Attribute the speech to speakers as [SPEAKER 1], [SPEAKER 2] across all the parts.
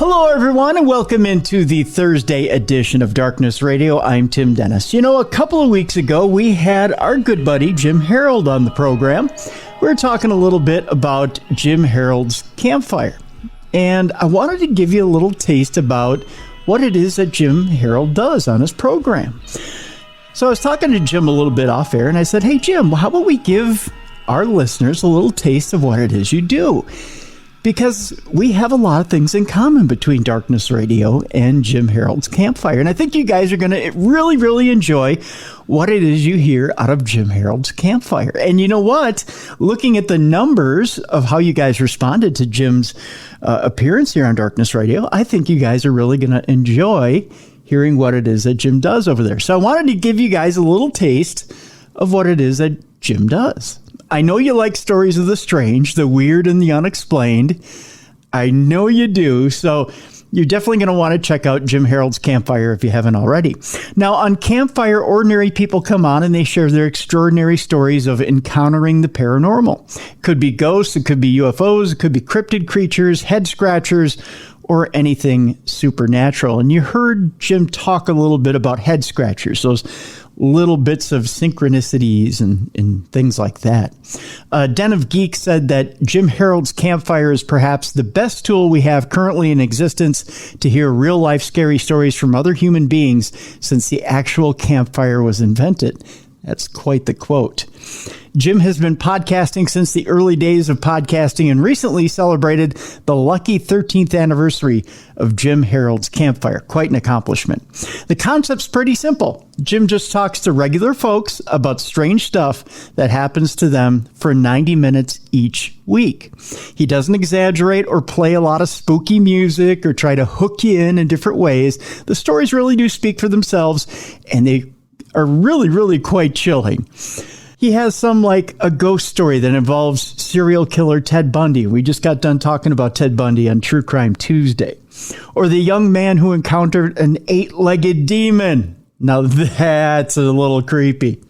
[SPEAKER 1] Hello, everyone, and welcome into the Thursday edition of Darkness Radio. I'm Tim Dennis. You know, a couple of weeks ago, we had our good buddy Jim Harold on the program. We were talking a little bit about Jim Harold's Campfire, and I wanted to give you a little taste about what it is that Jim Harold does on his program. So I was talking to Jim a little bit off air, and I said, hey, Jim, how about we give our listeners a little taste of what it is you do? Because we have a lot of things in common between Darkness Radio and Jim Harold's Campfire. And I think you guys are going to really, really enjoy what it is you hear out of Jim Harold's Campfire. And you know what? Looking at the numbers of how you guys responded to Jim's appearance here on Darkness Radio, I think you guys are really going to enjoy hearing what it is that Jim does over there. So I wanted to give you guys a little taste of what it is that Jim does. I know you like stories of the strange, the weird, and the unexplained. I know you do. So you're definitely going to want to check out Jim Harold's Campfire if you haven't already. Now, on Campfire, ordinary people come on and they share their extraordinary stories of encountering the paranormal. It could be ghosts, it could be UFOs, it could be cryptid creatures, head scratchers, or anything supernatural. And you heard Jim talk a little bit about head scratchers, those little bits of synchronicities and things like that. Den of Geeks said that Jim Harold's Campfire is perhaps the best tool we have currently in existence to hear real-life scary stories from other human beings since the actual campfire was invented. That's quite the quote. Jim has been podcasting since the early days of podcasting and recently celebrated the lucky 13th anniversary of Jim Harold's Campfire. Quite an accomplishment. The concept's pretty simple. Jim just talks to regular folks about strange stuff that happens to them for 90 minutes each week. He doesn't exaggerate or play a lot of spooky music or try to hook you in different ways. The stories really do speak for themselves, and they are really, really quite chilling. He has some like a ghost story that involves serial killer Ted Bundy. We just got done talking about Ted Bundy on True Crime Tuesday. Or the young man who encountered an 8-legged demon. Now that's a little creepy.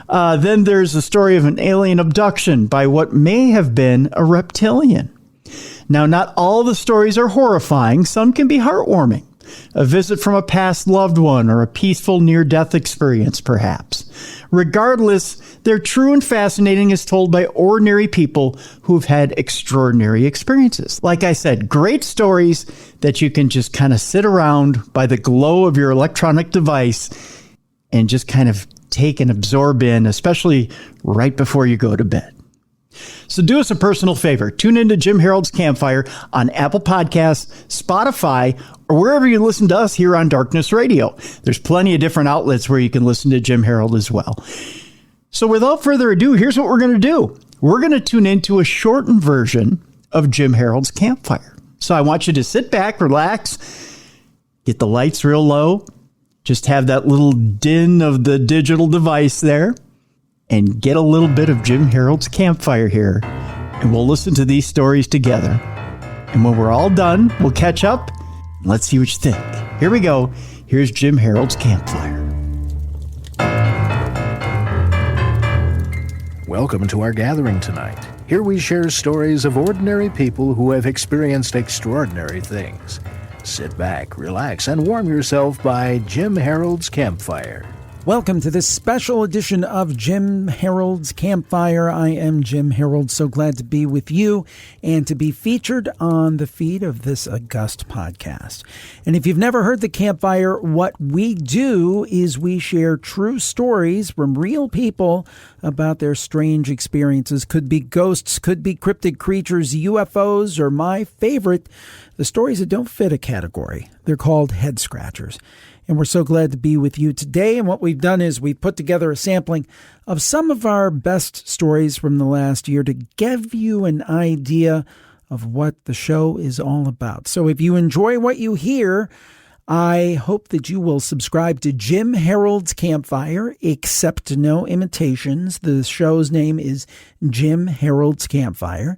[SPEAKER 1] Then there's a story of an alien abduction by what may have been a reptilian. Now, not all the stories are horrifying. Some can be heartwarming. A visit from a past loved one or a peaceful near-death experience, perhaps. Regardless, they're true and fascinating as told by ordinary people who've had extraordinary experiences. Like I said, great stories that you can just kind of sit around by the glow of your electronic device and just kind of take and absorb in, especially right before you go to bed. So do us a personal favor. Tune into Jim Harold's Campfire on Apple Podcasts, Spotify, or wherever you listen to us here on Darkness Radio. There's plenty of different outlets where you can listen to Jim Harold as well. So without further ado, here's what we're going to do. We're going to tune into a shortened version of Jim Harold's Campfire. So I want you to sit back, relax, get the lights real low, just have that little din of the digital device there, and get a little bit of Jim Harold's Campfire here, and we'll listen to these stories together. And when we're all done, we'll catch up, and let's see what you think. Here we go. Here's Jim Harold's Campfire.
[SPEAKER 2] Welcome to our gathering tonight. Here we share stories of ordinary people who have experienced extraordinary things. Sit back, relax, and warm yourself by Jim Harold's Campfire.
[SPEAKER 3] Welcome to this special edition of Jim Harold's Campfire. I am Jim Harold, so glad to be with you and to be featured on the feed of this august podcast. And if you've never heard the Campfire, what we do is we share true stories from real people about their strange experiences. Could be ghosts, could be cryptid creatures, UFOs, or my favorite, the stories that don't fit a category. They're called head scratchers. And we're so glad to be with you today. And what we've done is we've put together a sampling of some of our best stories from the last year to give you an idea of what the show is all about. So if you enjoy what you hear, I hope that you will subscribe to Jim Harold's Campfire, except no imitations. The show's name is Jim Harold's Campfire.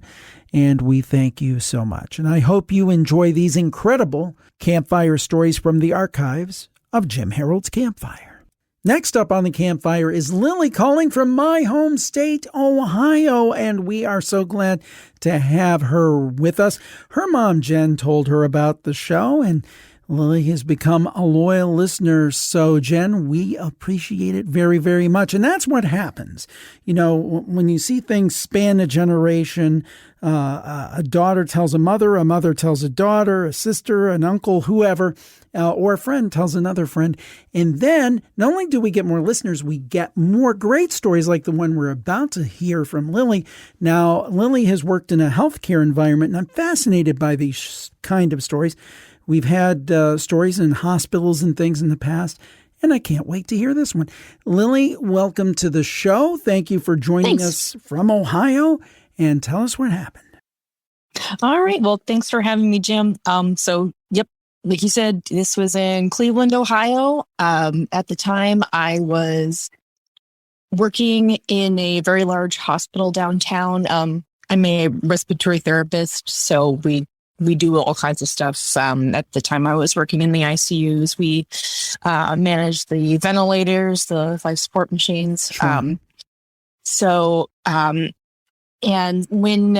[SPEAKER 3] And we thank you so much. And I hope you enjoy these incredible campfire stories from the archives of Jim Harold's Campfire. Next up on the Campfire is Lily calling from my home state, Ohio, and we are so glad to have her with us. Her mom, Jen, told her about the show, and Lily has become a loyal listener. So, Jen, we appreciate it very, very much. And that's what happens. You know, when you see things span a generation, a daughter tells a mother tells a daughter, a sister, an uncle, whoever, or a friend tells another friend. And then not only do we get more listeners, we get more great stories like the one we're about to hear from Lily. Now, Lily has worked in a healthcare environment, and I'm fascinated by these kind of stories. We've had stories in hospitals and things in the past, and I can't wait to hear this one. Lily, welcome to the show. Thank you for joining us from Ohio, and tell us what happened.
[SPEAKER 4] All right. Well, thanks for having me, Jim. Yep, like you said, this was in Cleveland, Ohio. At the time, I was working in a very large hospital downtown. I'm a respiratory therapist, so we do all kinds of stuff. At the time I was working in the ICUs, we managed the ventilators, the life support machines.
[SPEAKER 3] Sure.
[SPEAKER 4] And when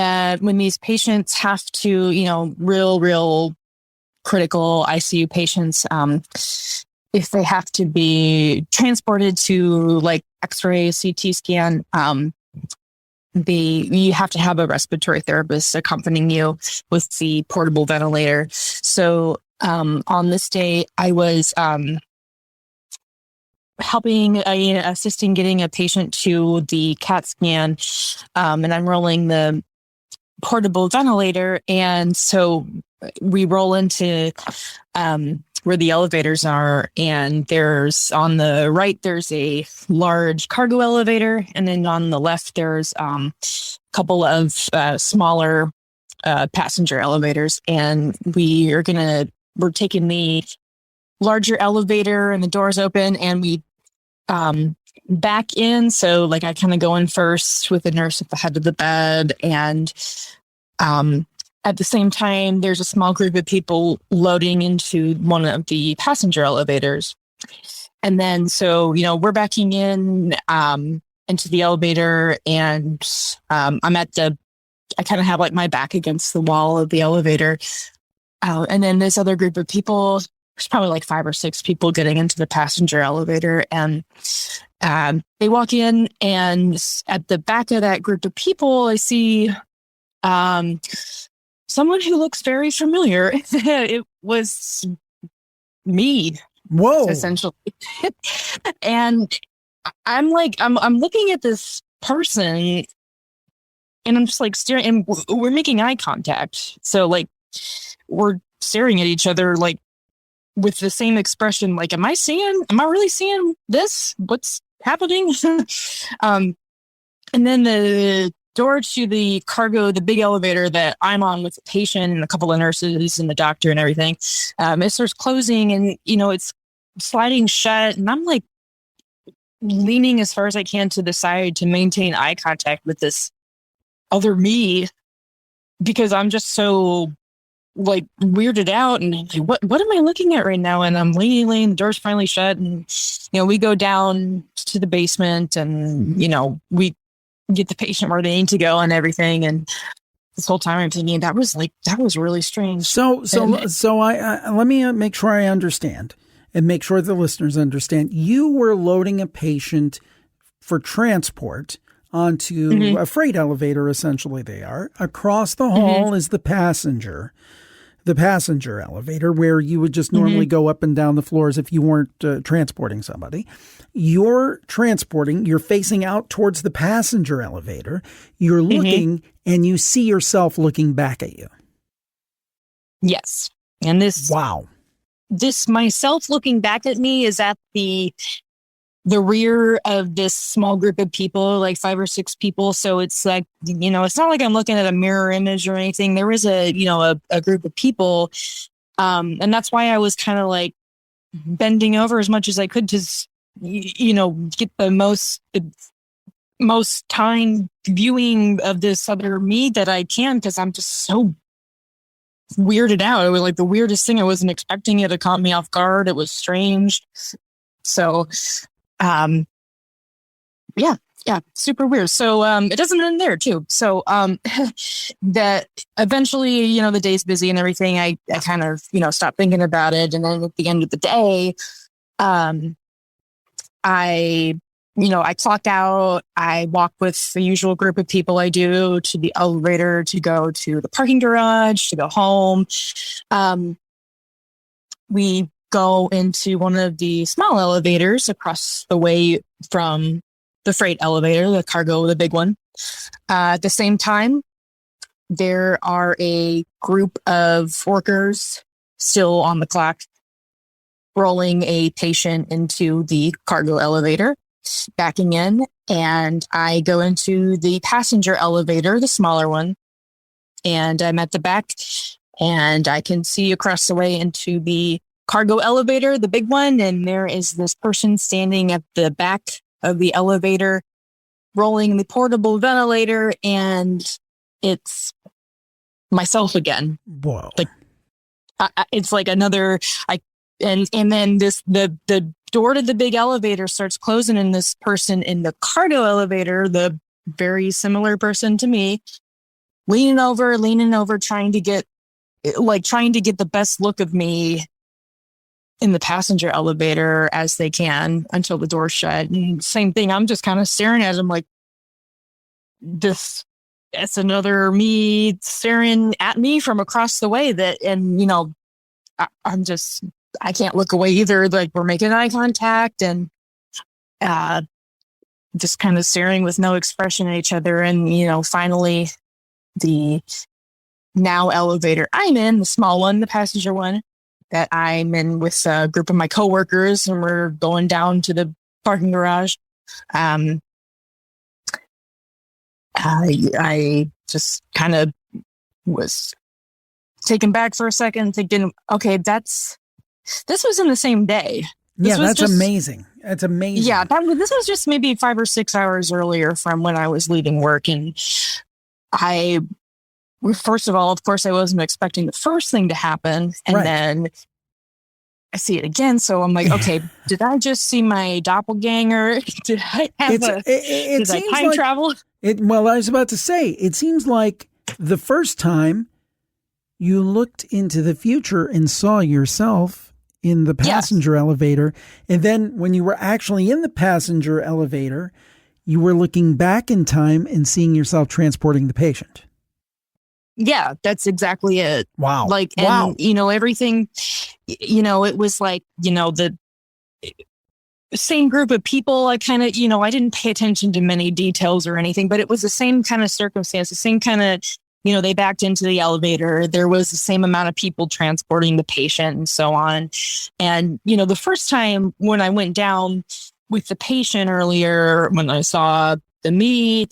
[SPEAKER 4] these patients have to, real critical ICU patients, if they have to be transported to like X-ray, CT scan, you have to have a respiratory therapist accompanying you with the portable ventilator. So on this day, I was assisting getting a patient to the CAT scan, and I'm rolling the portable ventilator. And so we roll into where the elevators are, and there's on the right, there's a large cargo elevator. And then on the left, there's a couple of smaller passenger elevators. And we're taking the larger elevator, and the doors open, and we back in. So like I kind of go in first with the nurse at the head of the bed, and at the same time, there's a small group of people loading into one of the passenger elevators. And then, so, we're backing in into the elevator, and I kind of have like my back against the wall of the elevator. And then this other group of people, there's probably like 5 or 6 people getting into the passenger elevator, and they walk in, and at the back of that group of people, I see someone who looks very familiar. It was me.
[SPEAKER 3] Whoa.
[SPEAKER 4] Essentially. And I'm looking at this person, and I'm just like staring, and we're making eye contact. So like we're staring at each other, like with the same expression, like, am I really seeing this? What's happening? And then the door to the big elevator that I'm on with the patient and a couple of nurses and the doctor and everything, it starts closing, and, it's sliding shut. And I'm like leaning as far as I can to the side to maintain eye contact with this other me, because I'm just so like weirded out, and like, what am I looking at right now? And I'm leaning, the door's finally shut, and, we go down to the basement, and, we get the patient where they need to go and everything. And this whole time I'm thinking that was really strange.
[SPEAKER 3] So I let me make sure I understand, and make sure the listeners understand. You were loading a patient for transport onto a freight elevator. Essentially they are. Across the hall is the passenger elevator, where you would just normally go up and down the floors if you weren't transporting somebody. You're facing out towards the passenger elevator. You're looking, and you see yourself looking back at you.
[SPEAKER 4] Yes. And this myself looking back at me is at the rear of this small group of people, like 5 or 6 people. So it's like, it's not like I'm looking at a mirror image or anything. There is a group of people. And that's why I was kind of like bending over as much as I could to, get the most time viewing of this other me that I can, because I'm just so weirded out. It was like the weirdest thing. I wasn't expecting it. It caught me off guard. It was strange. So Yeah, yeah, super weird. So it doesn't end there too. So that eventually, the day's busy and everything. I kind of, stop thinking about it. And then at the end of the day, I I clock out. I walk with the usual group of people I do to the elevator to go to the parking garage, to go home. We go into one of the small elevators across the way from the freight elevator, the cargo, the big one. At the same time, there are a group of workers still on the clock rolling a patient into the cargo elevator, backing in, and I go into the passenger elevator, the smaller one, and I'm at the back, and I can see across the way into the cargo elevator, the big one, and there is this person standing at the back of the elevator, rolling the portable ventilator, and it's myself again.
[SPEAKER 3] Whoa!
[SPEAKER 4] Like it's like another. And then the door to the big elevator starts closing, and this person in the cargo elevator, the very similar person to me, leaning over, trying to get the best look of me in the passenger elevator as they can until the door's shut. And same thing. I'm just kind of staring at him like this. It's another me staring at me from across the way I can't look away either. Like we're making eye contact and just kind of staring with no expression at each other. And, finally the now elevator I'm in, the small one, the passenger one, that I'm in with a group of my coworkers, and we're going down to the parking garage. I just kind of was taken back for a second, thinking, okay, this was in the same day.
[SPEAKER 3] That's amazing. That's amazing.
[SPEAKER 4] Yeah, this was just maybe 5 or 6 hours earlier from when I was leaving work. And first of all, of course, I wasn't expecting the first thing to happen. And then I see it again. So I'm like, okay, did I just see my doppelganger? Did I have did I time travel?
[SPEAKER 3] Well, I was about to say, it seems like the first time you looked into the future and saw yourself in the passenger elevator. And then when you were actually in the passenger elevator, you were looking back in time and seeing yourself transporting the patient.
[SPEAKER 4] Yeah, that's exactly it.
[SPEAKER 3] Wow.
[SPEAKER 4] Everything, it was like, the same group of people. I kind of, I didn't pay attention to many details or anything, but it was the same kind of circumstance, the same kind of, they backed into the elevator. There was the same amount of people transporting the patient and so on. And, the first time when I went down with the patient earlier, when I saw me, I'm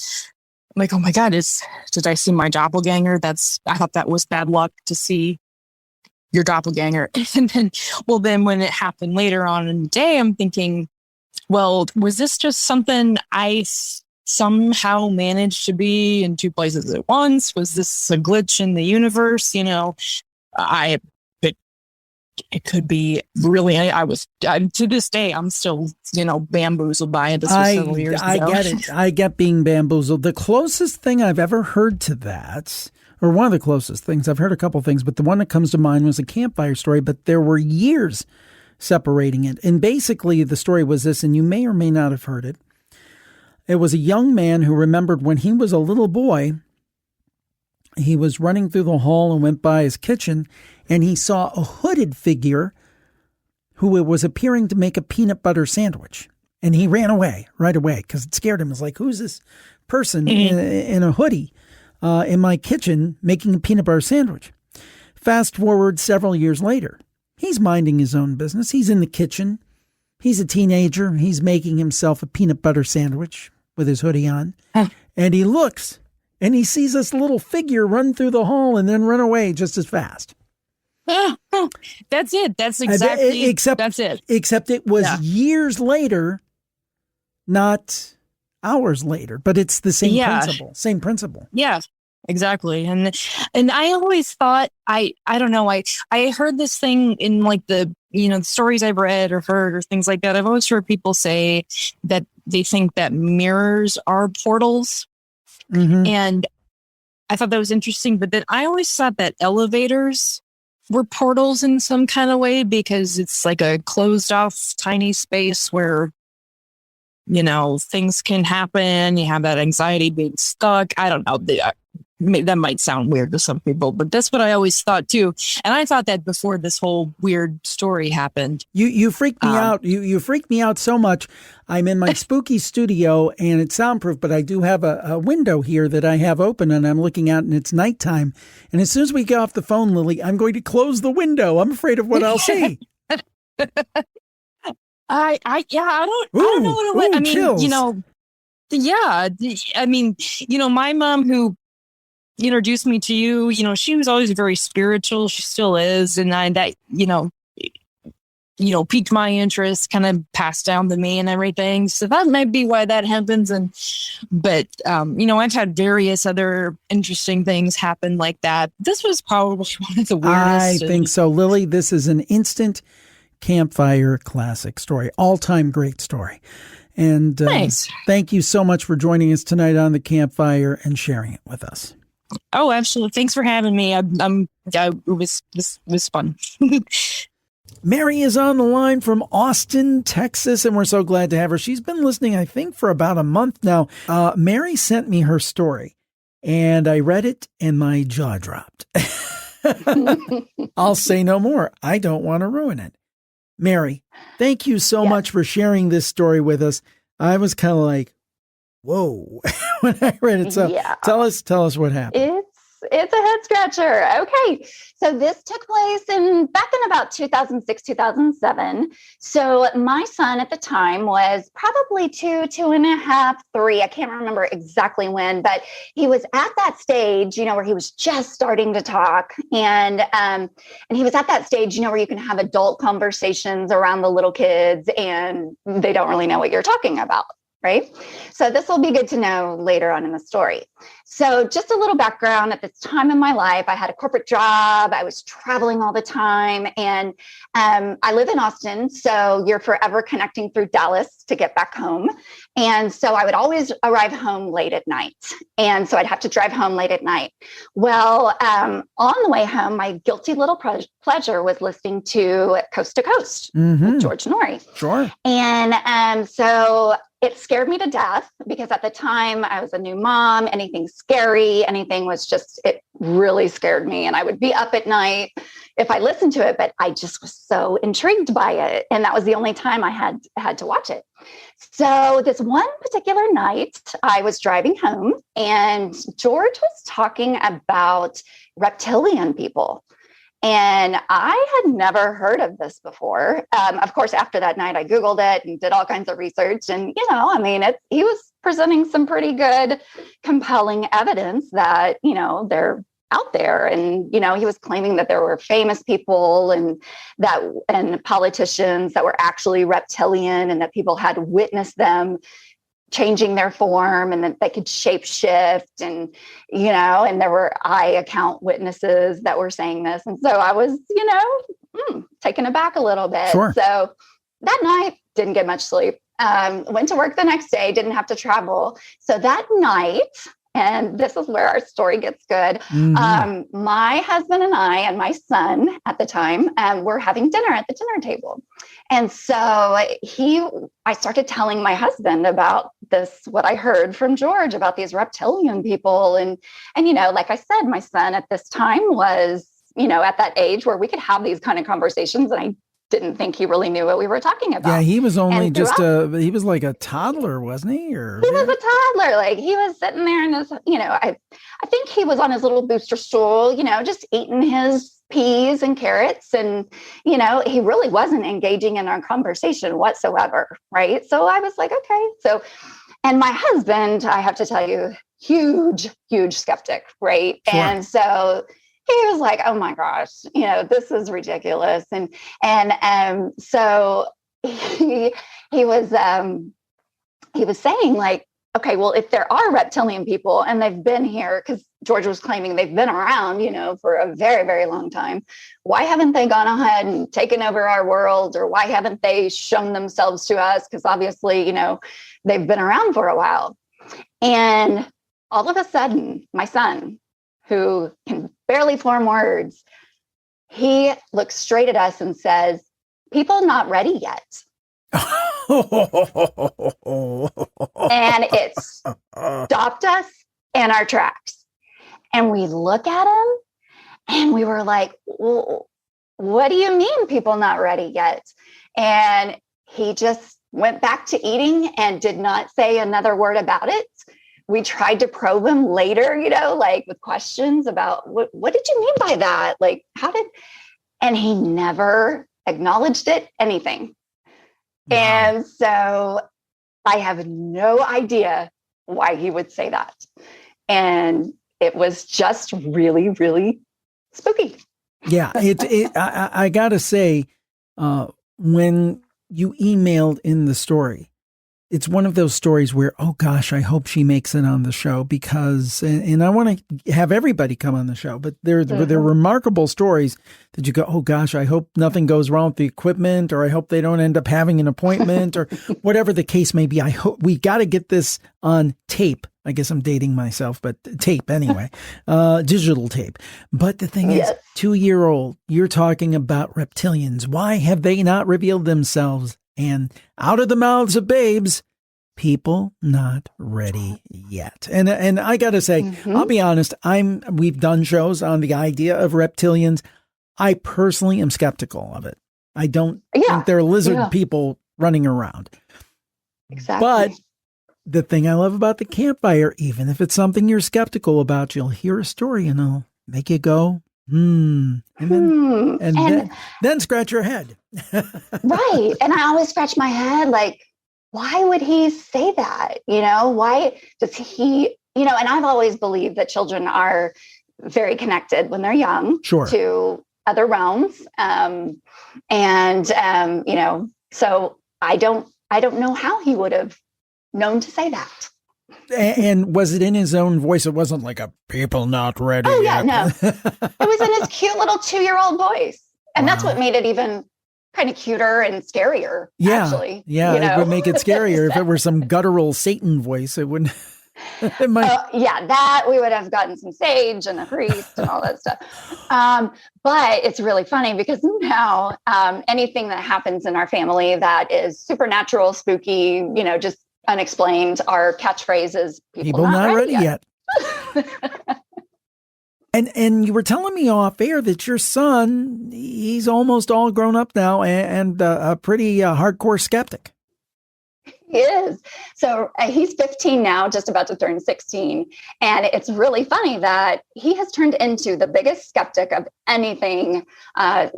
[SPEAKER 4] like, oh my God, did I see my doppelganger? I thought that was bad luck to see your doppelganger. And then when it happened later on in the day, I'm thinking, well, was this just something I somehow managed to be in two places at once? Was this a glitch in the universe? It could be really. To this day, I'm still, bamboozled by it. This was several years ago.
[SPEAKER 3] I get it. I get being bamboozled. The closest thing I've ever heard to that, or one of the closest things, I've heard a couple things, but the one that comes to mind was a Campfire story, but there were years separating it. And basically the story was this, and you may or may not have heard it. It was a young man who remembered when he was a little boy, he was running through the hall and went by his kitchen, and he saw a hooded figure who was appearing to make a peanut butter sandwich. And he ran away right away because it scared him. It was like, who's this person in a hoodie in my kitchen making a peanut butter sandwich? Fast forward several years later, he's minding his own business. He's in the kitchen. He's a teenager. He's making himself a peanut butter sandwich with his hoodie on. And he looks and he sees this little figure run through the hall and then run away just as fast.
[SPEAKER 4] That's it. That's exactly. That's it.
[SPEAKER 3] Except it was years later, not hours later, but it's the same principle. Same principle.
[SPEAKER 4] Yeah. Exactly. And I always thought I don't know, I heard this thing in like the the stories I've read or heard or things like that. I've always heard people say that they think that mirrors are portals.
[SPEAKER 3] Mm-hmm.
[SPEAKER 4] And I thought that was interesting, but then I always thought that elevators were portals in some kind of way because it's like a closed off tiny space where things can happen. You have that anxiety being stuck. I don't know. That might sound weird to some people, but that's what I always thought too. And I thought that before this whole weird story happened.
[SPEAKER 3] You freaked me out. You freaked me out so much. I'm in my spooky studio and it's soundproof, but I do have a window here that I have open and I'm looking out and it's nighttime. And as soon as we get off the phone, Lily, I'm going to close the window. I'm afraid of what I'll see.
[SPEAKER 4] I don't know what it was. I mean,
[SPEAKER 3] chills.
[SPEAKER 4] Yeah. I mean, my mom who introduced me to you, she was always very spiritual. She still is. And that piqued my interest, kind of passed down to me and everything. So that might be why that happens. But I've had various other interesting things happen like that. This was probably one of the weirdest.
[SPEAKER 3] I think so. Lily, this is an instant Campfire classic story, all-time great story. And
[SPEAKER 4] nice.
[SPEAKER 3] Thank you so much for joining us tonight on the Campfire and sharing it with us.
[SPEAKER 4] Oh, absolutely. Thanks for having me. It was fun.
[SPEAKER 3] Mary is on the line from Austin, Texas, and we're so glad to have her. She's been listening, I think, for about a month now. Mary sent me her story, and I read it, and my jaw dropped. I'll say no more. I don't want to ruin it. Mary, thank you so much for sharing this story with us. I was kind of like, whoa, when I read it. So tell us what happened.
[SPEAKER 5] It's a head scratcher. Okay. So this took place back in about 2006, 2007. So my son at the time was probably 2.5, 3. I can't remember exactly when, but he was at that stage, where he was just starting to talk. And he was at that stage, where you can have adult conversations around the little kids and they don't really know what you're talking about. Right. So this will be good to know later on in the story. So just a little background. At this time in my life, I had a corporate job. I was traveling all the time. And I live in Austin. So you're forever connecting through Dallas to get back home. And so I would always arrive home late at night. And so I'd have to drive home late at night. Well, on the way home, my guilty little pleasure was listening to Coast to Coast with George Norrie.
[SPEAKER 3] Sure.
[SPEAKER 5] And so it scared me to death because at the time I was a new mom. Anything scary, anything it really scared me. And I would be up at night if I listened to it, but I just was so intrigued by it. And that was the only time I had to watch it. So this one particular night I was driving home and George was talking about reptilian people. And I had never heard of this before. Of course, after that night, I Googled it and did all kinds of research. And, he was presenting some pretty good, compelling evidence that, they're out there. And, he was claiming that there were famous people and politicians that were actually reptilian and that people had witnessed them changing their form and that they could shape shift and there were eye account witnesses that were saying this. And so I was, taken aback a little bit.
[SPEAKER 3] Sure.
[SPEAKER 5] So that night didn't get much sleep. Went to work the next day, didn't have to travel. So that night, and this is where our story gets good. My husband and I and my son at the time were having dinner at the dinner table. And so I started telling my husband about what I heard from George about these reptilian people. And like I said, my son at this time was, at that age where we could have these kind of conversations. And I didn't think he really knew what we were talking about.
[SPEAKER 3] Yeah, he was only he was like a toddler, wasn't he? He
[SPEAKER 5] was a toddler. Like he was sitting there in his, I think he was on his little booster stool, just eating his peas and carrots. And, he really wasn't engaging in our conversation whatsoever. Right. So I was like, okay. So, and my husband, I have to tell you, huge skeptic. Right. Sure. And so he was like, oh my gosh, this is ridiculous. And so he was saying like, okay, well, if there are reptilian people and they've been here, because George was claiming they've been around, for a very, very long time, why haven't they gone ahead and taken over our world? Or why haven't they shown themselves to us? Because obviously, they've been around for a while. And all of a sudden, my son, who can barely form words, he looks straight at us and says, "People not ready yet." And it stopped us in our tracks. And we look at him and we were like, well, what do you mean people not ready yet? And he just went back to eating and did not say another word about it. We tried to probe him later, with questions about what did you mean by that? And he never acknowledged it, anything. Wow. And so I have no idea why he would say that. And it was just really, really spooky.
[SPEAKER 3] Yeah, I gotta say, when you emailed in the story, it's one of those stories where, oh gosh, I hope she makes it on the show because, and I want to have everybody come on the show, but they're remarkable stories that you go, oh gosh, I hope nothing goes wrong with the equipment, or I hope they don't end up having an appointment, or whatever the case may be. I hope we got to get this on tape. I guess I'm dating myself, but tape anyway, digital tape. But the thing is, 2-year-old, you're talking about reptilians. Why have they not revealed themselves? And out of the mouths of babes, people not ready yet. And I got to say, I'll be honest, we've done shows on the idea of reptilians. I personally am skeptical of it. I don't think they're lizard people running around.
[SPEAKER 5] Exactly.
[SPEAKER 3] But the thing I love about the Campfire, even if it's something you're skeptical about, you'll hear a story and it'll make you go, and then scratch your head.
[SPEAKER 5] Right. And I always scratch my head, like, why would he say that? Why does he, and I've always believed that children are very connected when they're young to other realms. So I don't know how he would have known to say that.
[SPEAKER 3] And was it in his own voice? It wasn't like a people not ready.
[SPEAKER 5] Oh, yeah, no. It was in his cute little 2-year-old voice. And that's what made it even kind of cuter and scarier, actually.
[SPEAKER 3] Yeah, it would make it scarier. If it were some guttural Satan voice, it wouldn't. It might.
[SPEAKER 5] That we would have gotten some sage and a priest and all that stuff. But it's really funny because now anything that happens in our family that is supernatural, spooky, just unexplained, our catchphrases, people not ready yet.
[SPEAKER 3] And you were telling me off air that your son, he's almost all grown up now and a pretty hardcore skeptic.
[SPEAKER 5] He is. So he's 15 now, just about to turn 16. And it's really funny that he has turned into the biggest skeptic of anything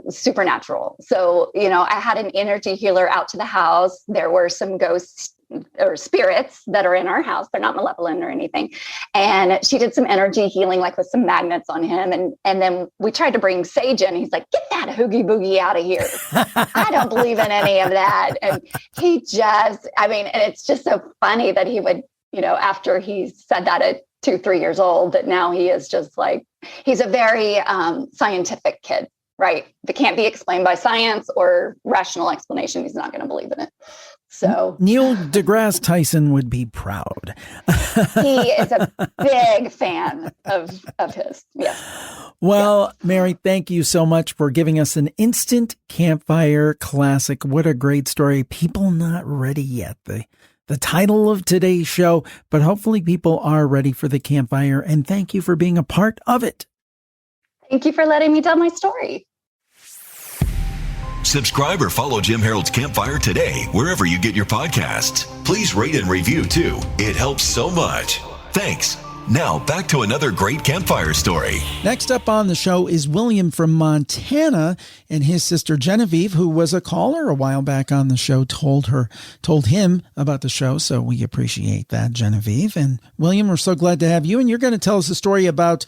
[SPEAKER 5] supernatural. So, I had an energy healer out to the house. There were some ghosts or spirits that are in our house. They're not malevolent or anything. And she did some energy healing, like with some magnets on him. And then we tried to bring Sage in. He's like, get that hoogie boogie out of here. I don't believe in any of that. And he just, and it's just so funny that he would, after he said that at 2-3 years old, that now he is just like, he's a very scientific kid, right? If it can't be explained by science or rational explanation, he's not going to believe in it. So
[SPEAKER 3] Neil deGrasse Tyson would be proud.
[SPEAKER 5] He is a big fan of his. Yes.
[SPEAKER 3] Well, Mary, thank you so much for giving us an instant Campfire classic. What a great story. People not ready yet. The title of today's show, but hopefully people are ready for the Campfire. And thank you for being a part of it.
[SPEAKER 5] Thank you for letting me tell my story.
[SPEAKER 6] Subscribe or follow Jim Harold's Campfire today, wherever you get your podcasts. Please rate and review too. It helps so much. Thanks. Now back to another great Campfire story.
[SPEAKER 3] Next up on the show is William from Montana, and his sister Genevieve, who was a caller a while back on the show, told him about the show. So we appreciate that, Genevieve. And William, we're so glad to have you. And you're going to tell us a story about,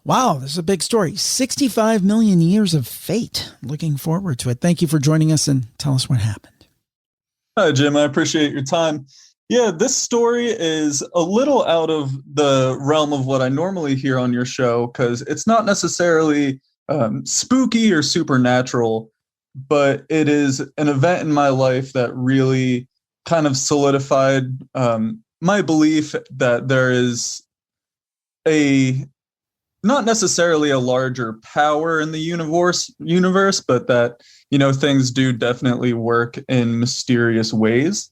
[SPEAKER 3] wow, this is a big story. 65 million years of fate. Looking forward to it. Thank you for joining us and tell us what happened.
[SPEAKER 7] Hi, Jim. I appreciate your time. Yeah, this story is a little out of the realm of what I normally hear on your show because it's not necessarily spooky or supernatural, but it is an event in my life that really kind of solidified my belief that there is a not necessarily a larger power in the universe, but that, things do definitely work in mysterious ways.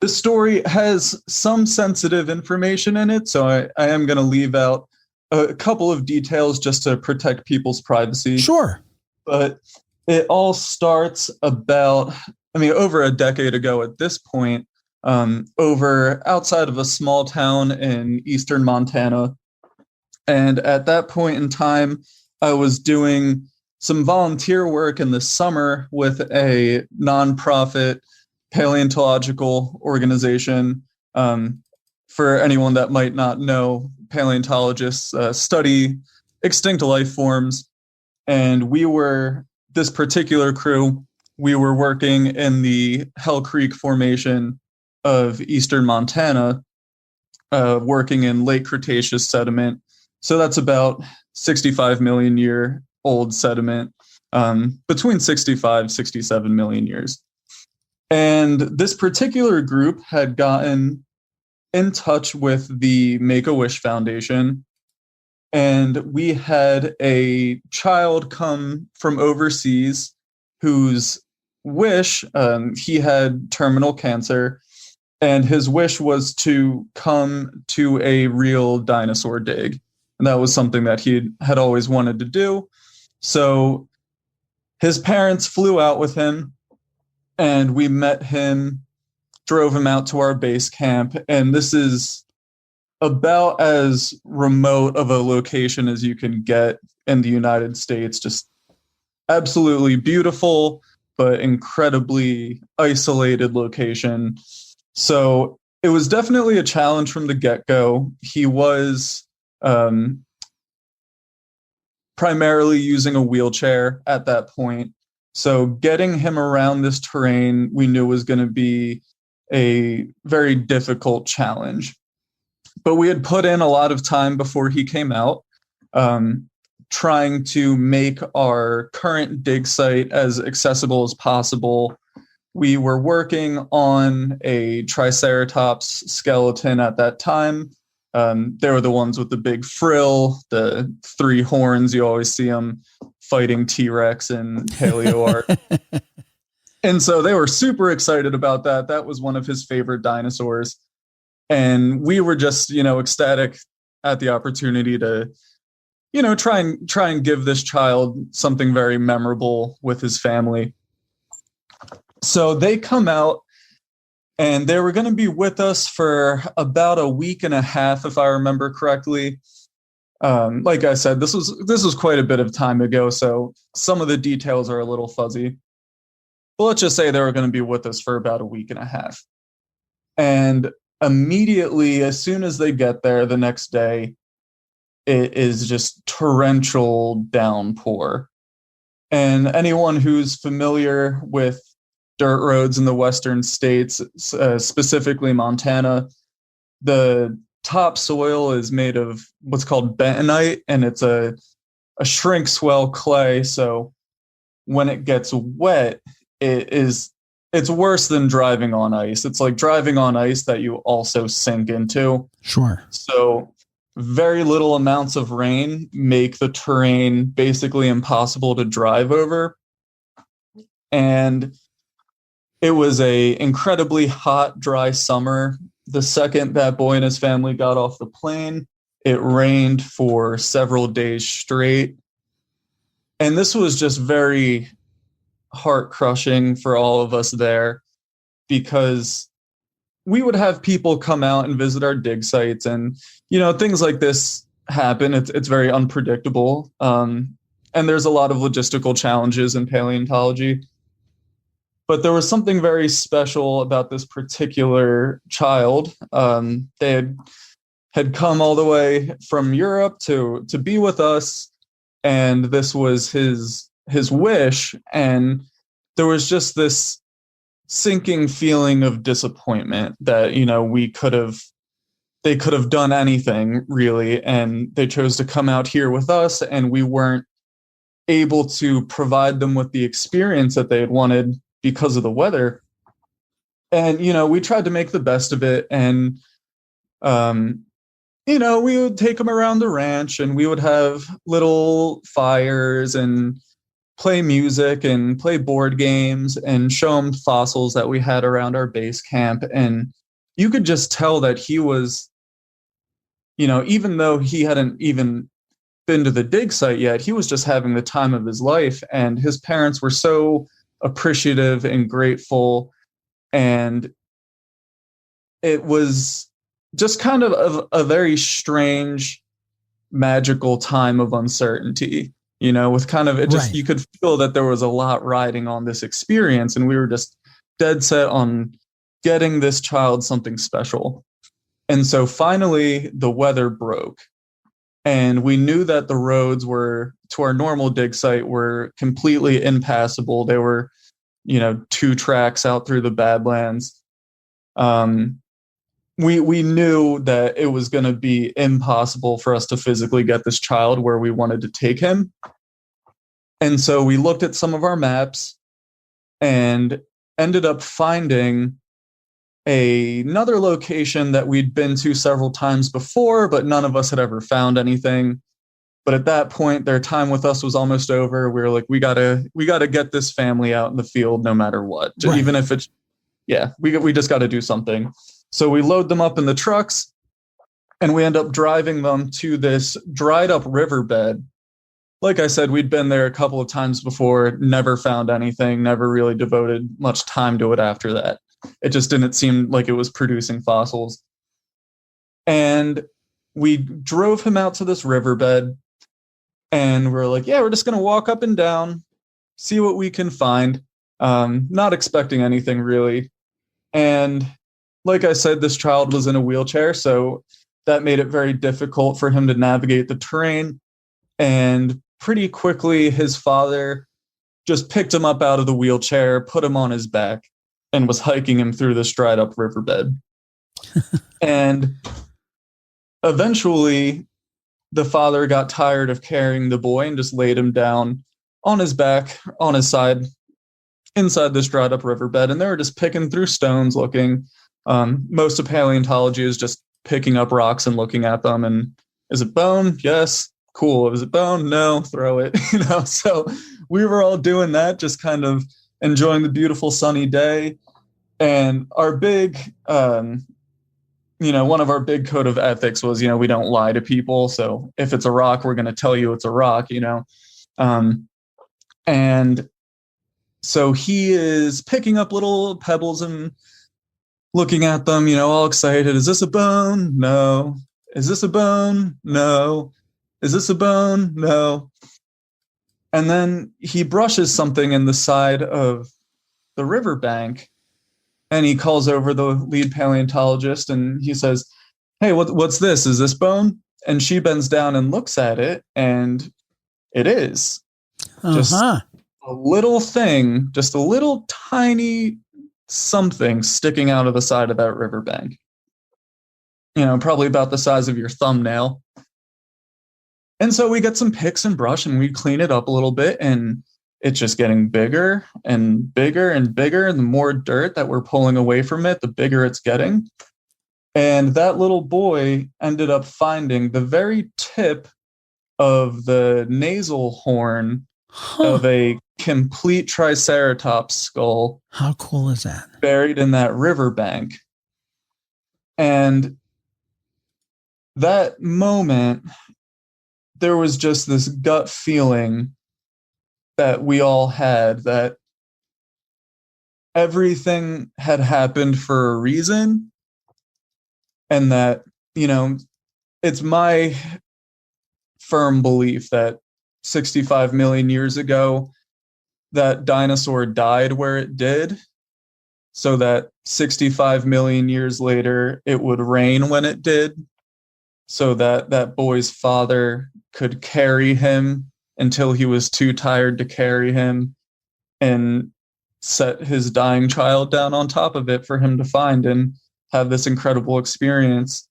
[SPEAKER 7] The story has some sensitive information in it, so I am going to leave out a couple of details just to protect people's privacy.
[SPEAKER 3] Sure.
[SPEAKER 7] But it all starts over a decade ago at this point, over outside of a small town in eastern Montana. And at that point in time, I was doing some volunteer work in the summer with a nonprofit paleontological organization. For anyone that might not know, paleontologists study extinct life forms. And this particular crew, we were working in the Hell Creek Formation of eastern Montana, working in late Cretaceous sediment. So that's about 65 million year old sediment, between 67 million years. And this particular group had gotten in touch with the Make-A-Wish Foundation, and we had a child come from overseas whose wish, he had terminal cancer, and his wish was to come to a real dinosaur dig. And that was something that he had always wanted to do. So his parents flew out with him, and we met him, drove him out to our base camp. And this is about as remote of a location as you can get in the United States. Just absolutely beautiful, but incredibly isolated location. So it was definitely a challenge from the get-go. He was primarily using a wheelchair at that point. So getting him around this terrain, we knew was going to be a very difficult challenge. But we had put in a lot of time before he came out, trying to make our current dig site as accessible as possible. We were working on a Triceratops skeleton at that time. They were the ones with the big frill, the 3 horns. You always see them fighting T-Rex in paleo art. And so they were super excited about that. That was one of his favorite dinosaurs. And we were just, ecstatic at the opportunity to, try and give this child something very memorable with his family. So they come out, and they were going to be with us for about a week and a half, if I remember correctly. Like I said, this was quite a bit of time ago, so some of the details are a little fuzzy. But let's just say they were going to be with us for about a week and a half. And immediately, as soon as they get there the next day, it is just torrential downpour. And anyone who's familiar with dirt roads in the western states, specifically Montana, the topsoil is made of what's called bentonite, and it's a shrink swell clay. So when it gets wet, it's worse than driving on ice. It's like driving on ice that you also sink into.
[SPEAKER 3] Sure.
[SPEAKER 7] So very little amounts of rain make the terrain basically impossible to drive over. And it was a incredibly hot, dry summer. The second that boy and his family got off the plane, it rained for several days straight. And this was just very heart-crushing for all of us there, because we would have people come out and visit our dig sites, and things like this happen. It's very unpredictable, and there's a lot of logistical challenges in paleontology. But there was something very special about this particular child. They had come all the way from Europe to be with us, and this was his wish. And there was just this sinking feeling of disappointment that, they could have done anything really, and they chose to come out here with us, and we weren't able to provide them with the experience that they had wanted because of the weather. And, we tried to make the best of it. And, we would take them around the ranch, and we would have little fires and play music and play board games and show them fossils that we had around our base camp. And you could just tell that he was, even though he hadn't even been to the dig site yet, he was just having the time of his life. And his parents were so appreciative and grateful. And it was just kind of a very strange, magical time of uncertainty, with kind of,
[SPEAKER 3] Right.
[SPEAKER 7] you could feel that there was a lot riding on this experience. And we were just dead set on getting this child something special. And so finally the weather broke, and we knew that the roads to our normal dig site were completely impassable. They were, 2 tracks out through the Badlands. We knew that it was going to be impossible for us to physically get this child where we wanted to take him. And so we looked at some of our maps and ended up finding another location that we'd been to several times before, but none of us had ever found anything. But at that point, their time with us was almost over. We were like, we gotta get this family out in the field no matter what.
[SPEAKER 3] Right.
[SPEAKER 7] Even if it's, we just got to do something. So we load them up in the trucks, and we end up driving them to this dried up riverbed. Like I said, we'd been there a couple of times before, never found anything, never really devoted much time to it after that. It just didn't seem like it was producing fossils. And we drove him out to this riverbed, and we're like, we're just going to walk up and down, see what we can find. Not expecting anything really. And like I said, this child was in a wheelchair, so that made it very difficult for him to navigate the terrain. And pretty quickly, his father just picked him up out of the wheelchair, put him on his back, and was hiking him through this dried up riverbed. And eventually, the father got tired of carrying the boy and just laid him down on his back, on his side, inside this dried up riverbed. And they were just picking through stones, looking. Most of paleontology is just picking up rocks and looking at them. And is it bone? Yes. Cool. Is it bone? No. Throw it. So we were all doing that, just kind of enjoying the beautiful sunny day. And our big, one of our big code of ethics was, we don't lie to people. So if it's a rock, we're going to tell you it's a rock, and so he is picking up little pebbles and looking at them, all excited. Is this a bone? No. Is this a bone? No. Is this a bone? No. And then he brushes something in the side of the riverbank, and he calls over the lead paleontologist, and he says, "Hey, what's this? Is this bone?" And she bends down and looks at it, and it is. Just a little thing, just a little tiny something sticking out of the side of that riverbank. Probably about the size of your thumbnail. And so we get some picks and brush, and we clean it up a little bit, and it's just getting bigger and bigger and bigger. And the more dirt that we're pulling away from it, the bigger it's getting. And that little boy ended up finding the very tip of the nasal horn of a complete Triceratops skull.
[SPEAKER 3] How cool is that?
[SPEAKER 7] Buried in that riverbank. And that moment, there was just this gut feeling that we all had that everything had happened for a reason, and that, it's my firm belief that 65 million years ago, that dinosaur died where it did, so that 65 million years later, it would rain when it did, so that that boy's father could carry him until he was too tired to carry him. And set his dying child down on top of it for him to find and have this incredible experience.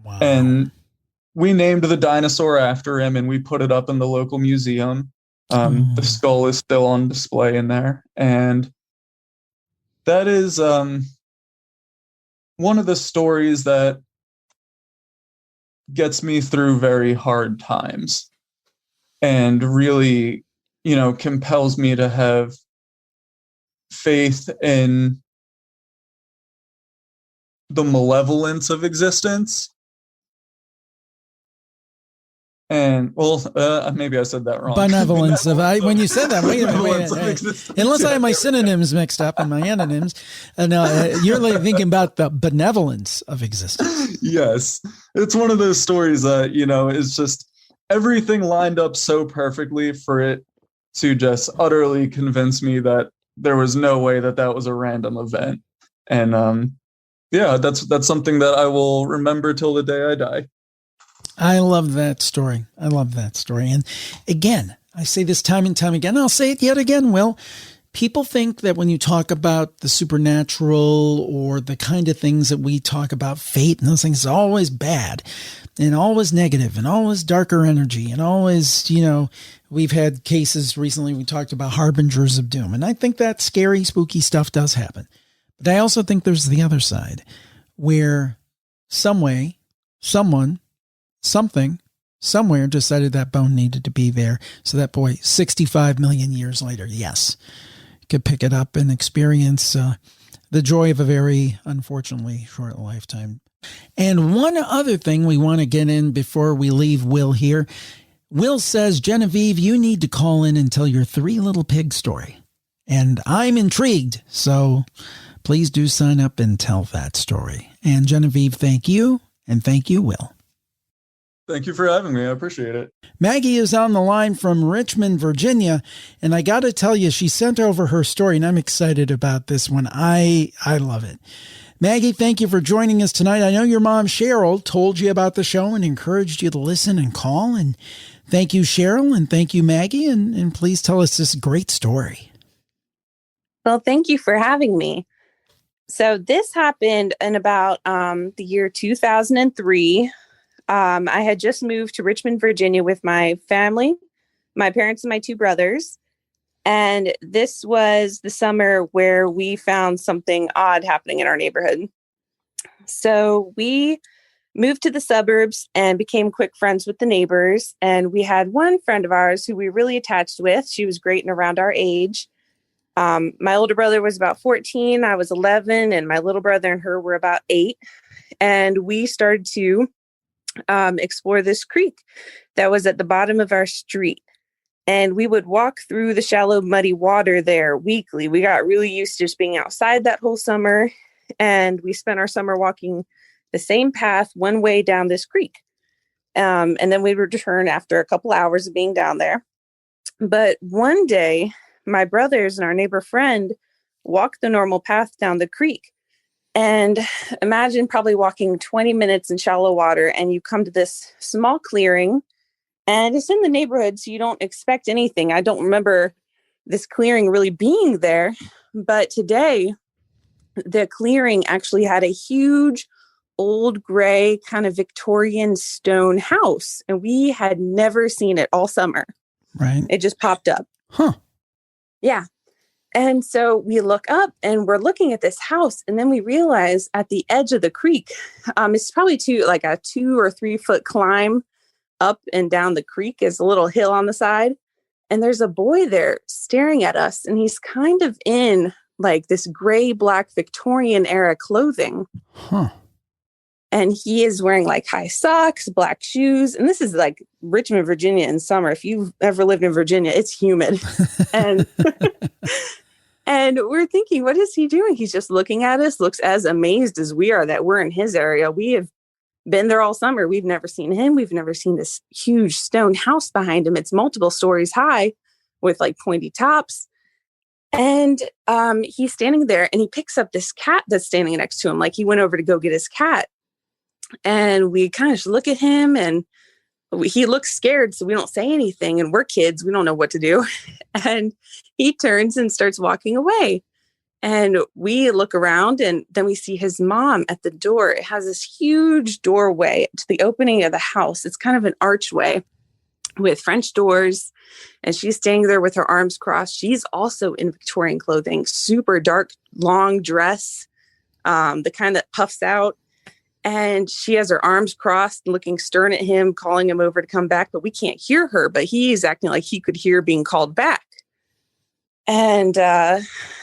[SPEAKER 3] Wow.
[SPEAKER 7] And we named the dinosaur after him, and we put it up in the local museum. The skull is still on display in there. And that is one of the stories that gets me through very hard times and really, compels me to have faith in the malevolence of existence. And maybe I said that wrong.
[SPEAKER 3] Benevolence when you said that, wait a minute. Unless I have my synonyms mixed up and my antonyms, you're like thinking about the benevolence of existence.
[SPEAKER 7] Yes, it's one of those stories that is just everything lined up so perfectly for it to just utterly convince me that there was no way that was a random event. And that's something that I will remember till the day I die.
[SPEAKER 3] I love that story. And again, I say this time and time again, I'll say it yet again, Will. People think that when you talk about the supernatural or the kind of things that we talk about, fate and those things, is always bad and always negative and always darker energy and always, we've had cases recently, we talked about harbingers of doom. And I think that scary, spooky stuff does happen. But I also think there's the other side where somewhere decided that bone needed to be there. So that boy, 65 million years later, yes, could pick it up and experience the joy of a very, unfortunately, short lifetime. And one other thing we want to get in before we leave Will here. Will says, Genevieve, you need to call in and tell your 3 little pig story. And I'm intrigued. So please do sign up and tell that story. And Genevieve, thank you. And thank you, Will.
[SPEAKER 7] Thank you for having me. I appreciate it.
[SPEAKER 3] Maggie is on the line from Richmond, Virginia. And I got to tell you, she sent over her story and I'm excited about this one. I love it. Maggie, thank you for joining us tonight. I know your mom, Cheryl, told you about the show and encouraged you to listen and call. And thank you, Cheryl. And thank you, Maggie. And please tell us this great story.
[SPEAKER 8] Well, thank you for having me. So this happened in about the year 2003. I had just moved to Richmond, Virginia with my family, my parents and my 2 brothers. And this was the summer where we found something odd happening in our neighborhood. So we moved to the suburbs and became quick friends with the neighbors. And we had one friend of ours who we were really attached with. She was great and around our age. My older brother was about 14. I was 11, and my little brother and her were about 8. And we started to explore this creek that was at the bottom of our street. And we would walk through the shallow, muddy water there weekly. We got really used to just being outside that whole summer. And we spent our summer walking the same path one way down this creek. And then we would return after a couple hours of being down there. But one day, my brothers and our neighbor friend walked the normal path down the creek. And imagine probably walking 20 minutes in shallow water and you come to this small clearing and it's in the neighborhood. So you don't expect anything. I don't remember this clearing really being there, but today the clearing actually had a huge old gray kind of Victorian stone house. And we had never seen it all summer.
[SPEAKER 3] Right.
[SPEAKER 8] It just popped up.
[SPEAKER 3] Huh.
[SPEAKER 8] Yeah. And so we look up and we're looking at this house. And then we realize at the edge of the creek, it's probably like a 2 or 3 foot climb up and down the creek. Is a little hill on the side. And there's a boy there staring at us. And he's kind of in like this gray, black Victorian era clothing.
[SPEAKER 3] Huh.
[SPEAKER 8] And he is wearing like high socks, black shoes. And this is like Richmond, Virginia in summer. If you've ever lived in Virginia, it's humid. And and we're thinking, what is he doing? He's just looking at us, looks as amazed as we are that we're in his area. We have been there all summer. We've never seen him. We've never seen this huge stone house behind him. It's multiple stories high with like pointy tops. And he's standing there and he picks up this cat that's standing next to him. Like he went over to go get his cat. And we kind of just look at him and he looks scared. So we don't say anything. And we're kids. We don't know what to do. And he turns and starts walking away. And we look around and then we see his mom at the door. It has this huge doorway to the opening of the house. It's kind of an archway with French doors. And she's standing there with her arms crossed. She's also in Victorian clothing, super dark, long dress, the kind that puffs out. And she has her arms crossed, looking stern at him, calling him over to come back. But we can't hear her, but he's acting like he could hear being called back. And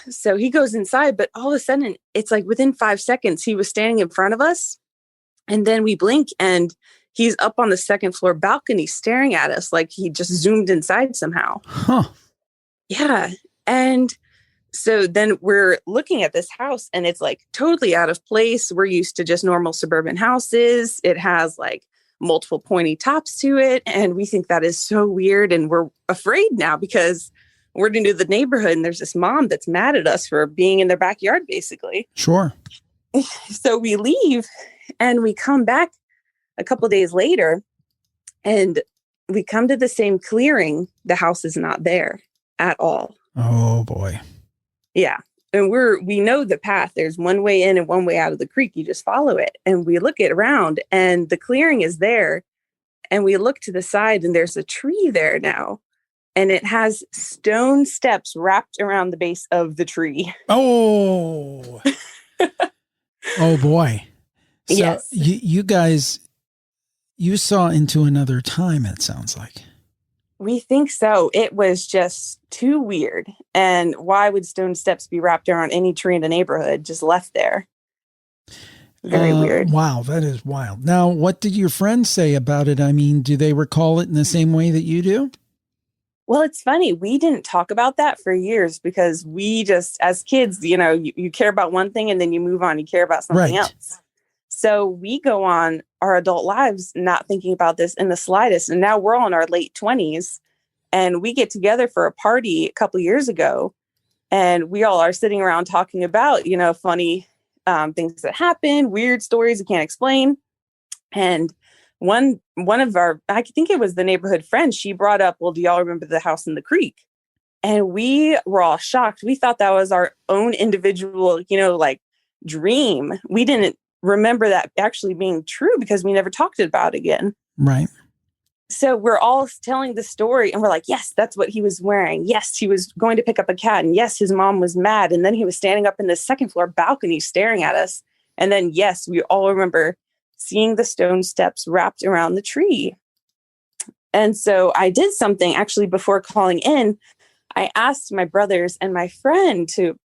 [SPEAKER 8] so he goes inside, but all of a sudden, it's like within 5 seconds, he was standing in front of us. And then we blink and he's up on the second floor balcony staring at us like he just zoomed inside somehow.
[SPEAKER 3] Huh.
[SPEAKER 8] Yeah. And so then we're looking at this house and it's like totally out of place. We're used to just normal suburban houses. It has like multiple pointy tops to it. And we think that is so weird. And we're afraid now because we're into the neighborhood and there's this mom that's mad at us for being in their backyard, basically.
[SPEAKER 3] Sure.
[SPEAKER 8] So we leave and we come back a couple of days later and we come to the same clearing. The house is not there at all.
[SPEAKER 3] Oh boy.
[SPEAKER 8] Yeah. And we know the path. There's one way in and one way out of the creek. You just follow it. And we look it around and the clearing is there. And we look to the side and there's a tree there now. And it has stone steps wrapped around the base of the tree.
[SPEAKER 3] Oh. Oh boy. So
[SPEAKER 8] yes.
[SPEAKER 3] You guys, you saw into another time, it sounds like.
[SPEAKER 8] We think so. It was just too weird. And why would stone steps be wrapped around any tree in the neighborhood, just left there? Very weird.
[SPEAKER 3] Wow, that is wild. Now, what did your friends say about it? I mean, do they recall it in the same way that you do?
[SPEAKER 8] Well, it's funny. We didn't talk about that for years because we just, as kids, you care about one thing and then you move on. You care about something else. So we go on our adult lives not thinking about this in the slightest. And now we're all in our late 20s and we get together for a party a couple years ago. And we all are sitting around talking about, funny things that happen, weird stories you can't explain. And one of our, I think it was the neighborhood friend, she brought up, well, do y'all remember the house in the creek? And we were all shocked. We thought that was our own individual, dream. We didn't remember that actually being true because we never talked about it again.
[SPEAKER 3] Right.
[SPEAKER 8] So we're all telling the story and we're like, yes, that's what he was wearing. Yes, he was going to pick up a cat. And yes, his mom was mad. And then he was standing up in the second floor balcony staring at us. And then, yes, we all remember seeing the stone steps wrapped around the tree. And so I did something actually before calling in. I asked my brothers and my friend to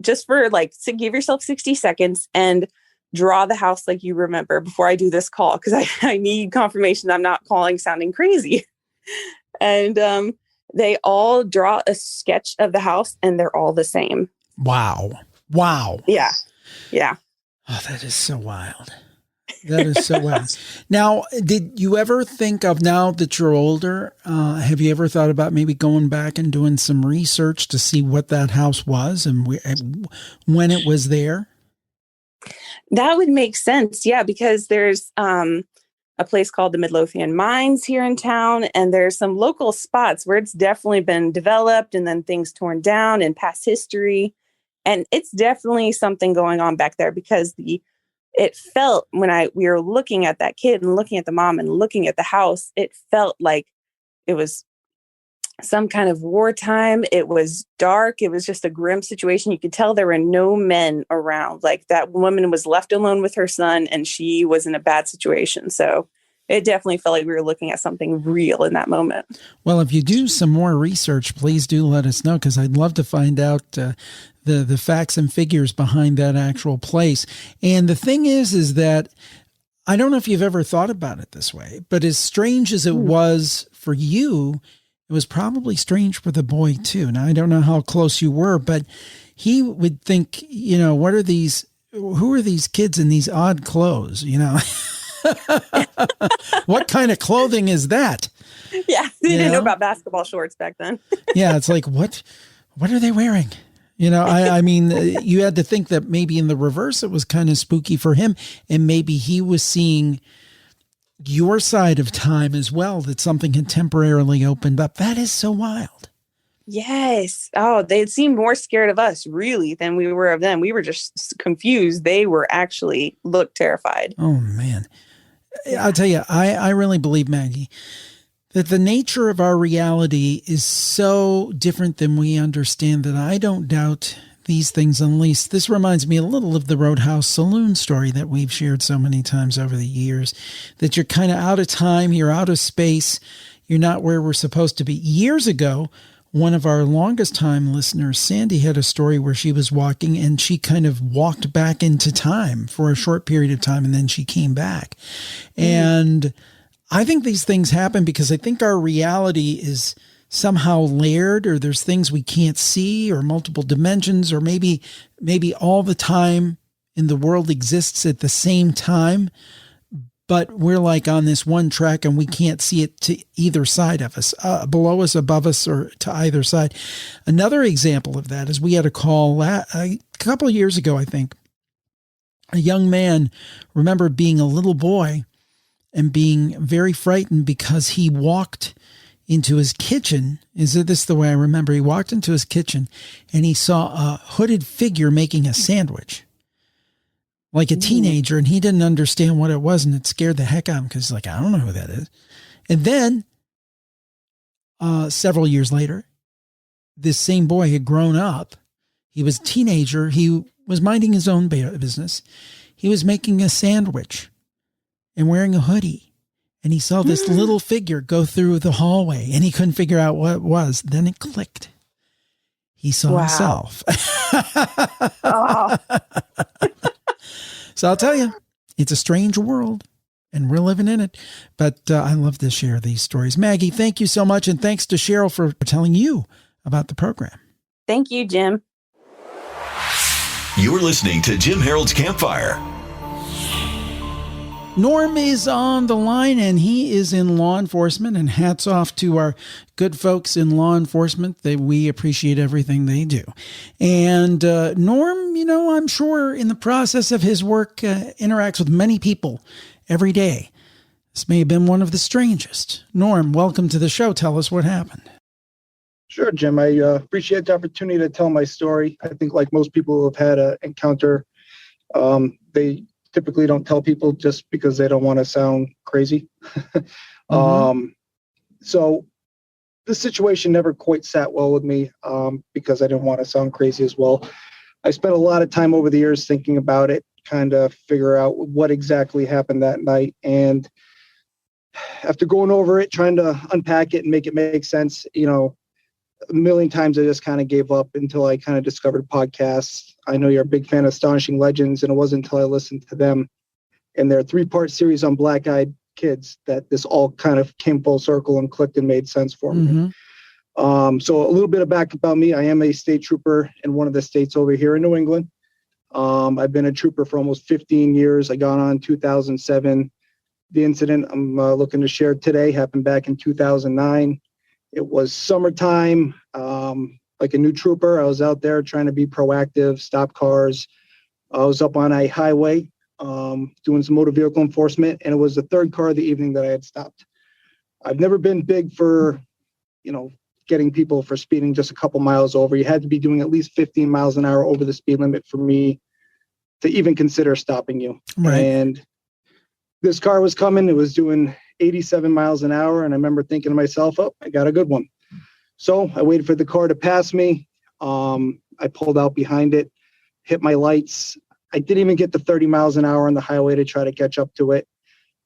[SPEAKER 8] just for give yourself 60 seconds and draw the house like you remember before I do this call, because I need confirmation I'm not calling sounding crazy. And they all draw a sketch of the house and they're all the same.
[SPEAKER 3] Wow.
[SPEAKER 8] Yeah.
[SPEAKER 3] Oh, that is so wild. That is so wild. Now, did you ever think of, now that you're older, have you ever thought about maybe going back and doing some research to see what that house was and when it was there?
[SPEAKER 8] That would make sense. Yeah, because there's a place called the Midlothian Mines here in town, and there's some local spots where it's definitely been developed and then things torn down in past history. And it's definitely something going on back there because it felt when we were looking at that kid and looking at the mom and looking at the house, it felt like it was some kind of wartime. It was dark. It was just a grim situation. You could tell there were no men around. Like that woman was left alone with her son and she was in a bad situation. So it definitely felt like we were looking at something real in that moment.
[SPEAKER 3] Well, if you do some more research, please do let us know, because I'd love to find out the facts and figures behind that actual place. And the thing is that I don't know if you've ever thought about it this way, but as strange as it was for you, it was probably strange for the boy too. Now, I don't know how close you were, but he would think, who are these kids in these odd clothes, What kind of clothing is that?
[SPEAKER 8] Yeah, they didn't know about basketball shorts back then.
[SPEAKER 3] Yeah, it's like, what are they wearing? I mean, you had to think that maybe in the reverse, it was kind of spooky for him. And maybe he was seeing your side of time as well, that something had temporarily opened up. That is so wild.
[SPEAKER 8] Yes. Oh, they seemed more scared of us, really, than we were of them. We were just confused. They were actually looked terrified.
[SPEAKER 3] Oh, man. I'll tell you, I really believe, Maggie, that the nature of our reality is so different than we understand that I don't doubt these things unleashed. This reminds me a little of the Roadhouse Saloon story that we've shared so many times over the years, that you're kind of out of time, you're out of space, you're not where we're supposed to be. Years ago, one of our longest time listeners, Sandy, had a story where she was walking and she kind of walked back into time for a short period of time and then she came back. And I think these things happen because I think our reality is somehow layered, or there's things we can't see, or multiple dimensions, or maybe all the time in the world exists at the same time, but we're like on this one track and we can't see it to either side of us, below us, above us, or to either side. Another example of that is we had a call a couple of years ago, I think. A young man remembered being a little boy and being very frightened because he walked into his kitchen. Is this the way I remember? He walked into his kitchen and he saw a hooded figure making a sandwich, like a teenager, and he didn't understand what it was, and it scared the heck out of him because he's like, I don't know who that is. And then several years later, this same boy had grown up. He was a teenager. He was minding his own business. He was making a sandwich and wearing a hoodie. And he saw this little figure go through the hallway and he couldn't figure out what it was. Then it clicked. He saw himself.
[SPEAKER 8] Oh.
[SPEAKER 3] So I'll tell you, it's a strange world and we're living in it. But I love to share these stories. Maggie, thank you so much. And thanks to Cheryl for telling you about the program.
[SPEAKER 8] Thank you, Jim.
[SPEAKER 6] You're listening to Jim Harold's Campfire.
[SPEAKER 3] Norm is on the line and he is in law enforcement, and hats off to our good folks in law enforcement. We appreciate everything they do. And Norm, I'm sure in the process of his work interacts with many people every day. This may have been one of the strangest. Norm, welcome to the show. Tell us what happened.
[SPEAKER 9] Sure, Jim. I appreciate the opportunity to tell my story. I think like most people who have had an encounter, they typically don't tell people just because they don't want to sound crazy. So this situation never quite sat well with me because I didn't want to sound crazy as well. I spent a lot of time over the years thinking about it, kind of figure out what exactly happened that night. And after going over it, trying to unpack it and make it make sense, a million times I just kind of gave up until I kind of discovered podcasts. I know you're a big fan of Astonishing Legends, and it wasn't until I listened to them and their 3-part series on black-eyed kids that this all kind of came full circle and clicked and made sense for me. So a little bit of back about me. I am a state trooper in one of the states over here in New England. I've been a trooper for almost 15 years. I got on in 2007. The incident I'm looking to share today happened back in 2009. It was summertime. Like a new trooper, I was out there trying to be proactive, stop cars. I was up on a highway doing some motor vehicle enforcement, and it was the third car of the evening that I had stopped. I've never been big for, getting people for speeding just a couple miles over. You had to be doing at least 15 miles an hour over the speed limit for me to even consider stopping you.
[SPEAKER 3] Right.
[SPEAKER 9] And this car was coming. It was doing 87 miles an hour, and I remember thinking to myself, oh, I got a good one. So I waited for the car to pass me. I pulled out behind it, hit my lights. I didn't even get to 30 miles an hour on the highway to try to catch up to it,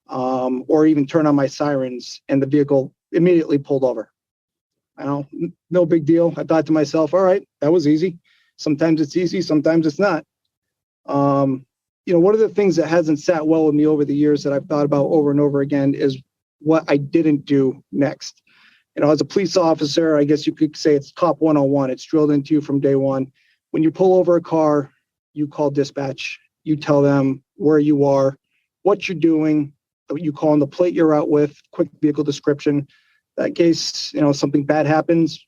[SPEAKER 9] or even turn on my sirens, and the vehicle immediately pulled over. No big deal. I thought to myself, all right, that was easy. Sometimes it's easy, sometimes it's not. One of the things that hasn't sat well with me over the years that I've thought about over and over again is what I didn't do next. As a police officer, I guess you could say it's Cop 101. It's drilled into you from day one. When you pull over a car, you call dispatch. You tell them where you are, what you're doing. You call on the plate you're out with, quick vehicle description. That case, something bad happens,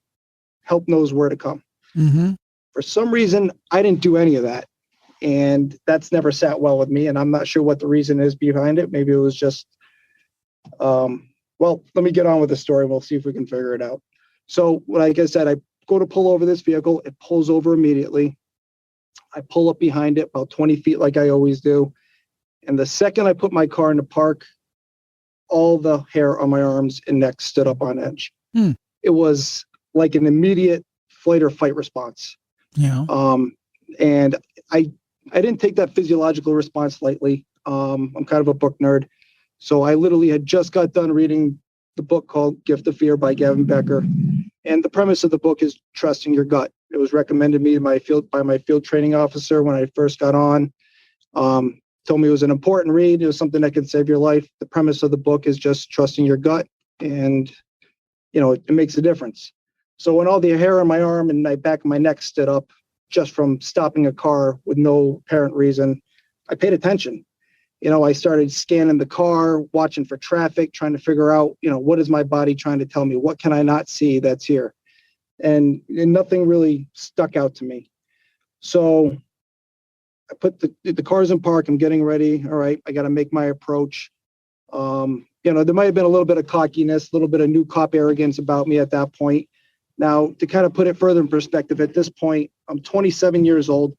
[SPEAKER 9] help knows where to come. For some reason, I didn't do any of that. And that's never sat well with me. And I'm not sure what the reason is behind it. Maybe it was just, well, let me get on with the story. We'll see if we can figure it out. So like I said, I go to pull over this vehicle. It pulls over immediately. I pull up behind it about 20 feet like I always do. And the second I put my car into park, all the hair on my arms and neck stood up on edge. It was like an immediate flight or fight response.
[SPEAKER 3] Yeah.
[SPEAKER 9] And I didn't take that physiological response lightly. I'm kind of a book nerd. So I literally had just got done reading the book called Gift of Fear by Gavin Becker. And the premise of the book is trusting your gut. It was recommended me by my field training officer when I first got on. Told me it was an important read. It was something that could save your life. The premise of the book is just trusting your gut, and it makes a difference. So when all the hair on my arm and my back of my neck stood up just from stopping a car with no apparent reason, I paid attention. I started scanning the car, watching for traffic, trying to figure out, what is my body trying to tell me? What can I not see that's here? And nothing really stuck out to me. So I put the cars in park. I'm getting ready. All right, I got to make my approach. There might have been a little bit of cockiness, a little bit of new cop arrogance about me at that point. Now, to kind of put it further in perspective, at this point, I'm 27 years old.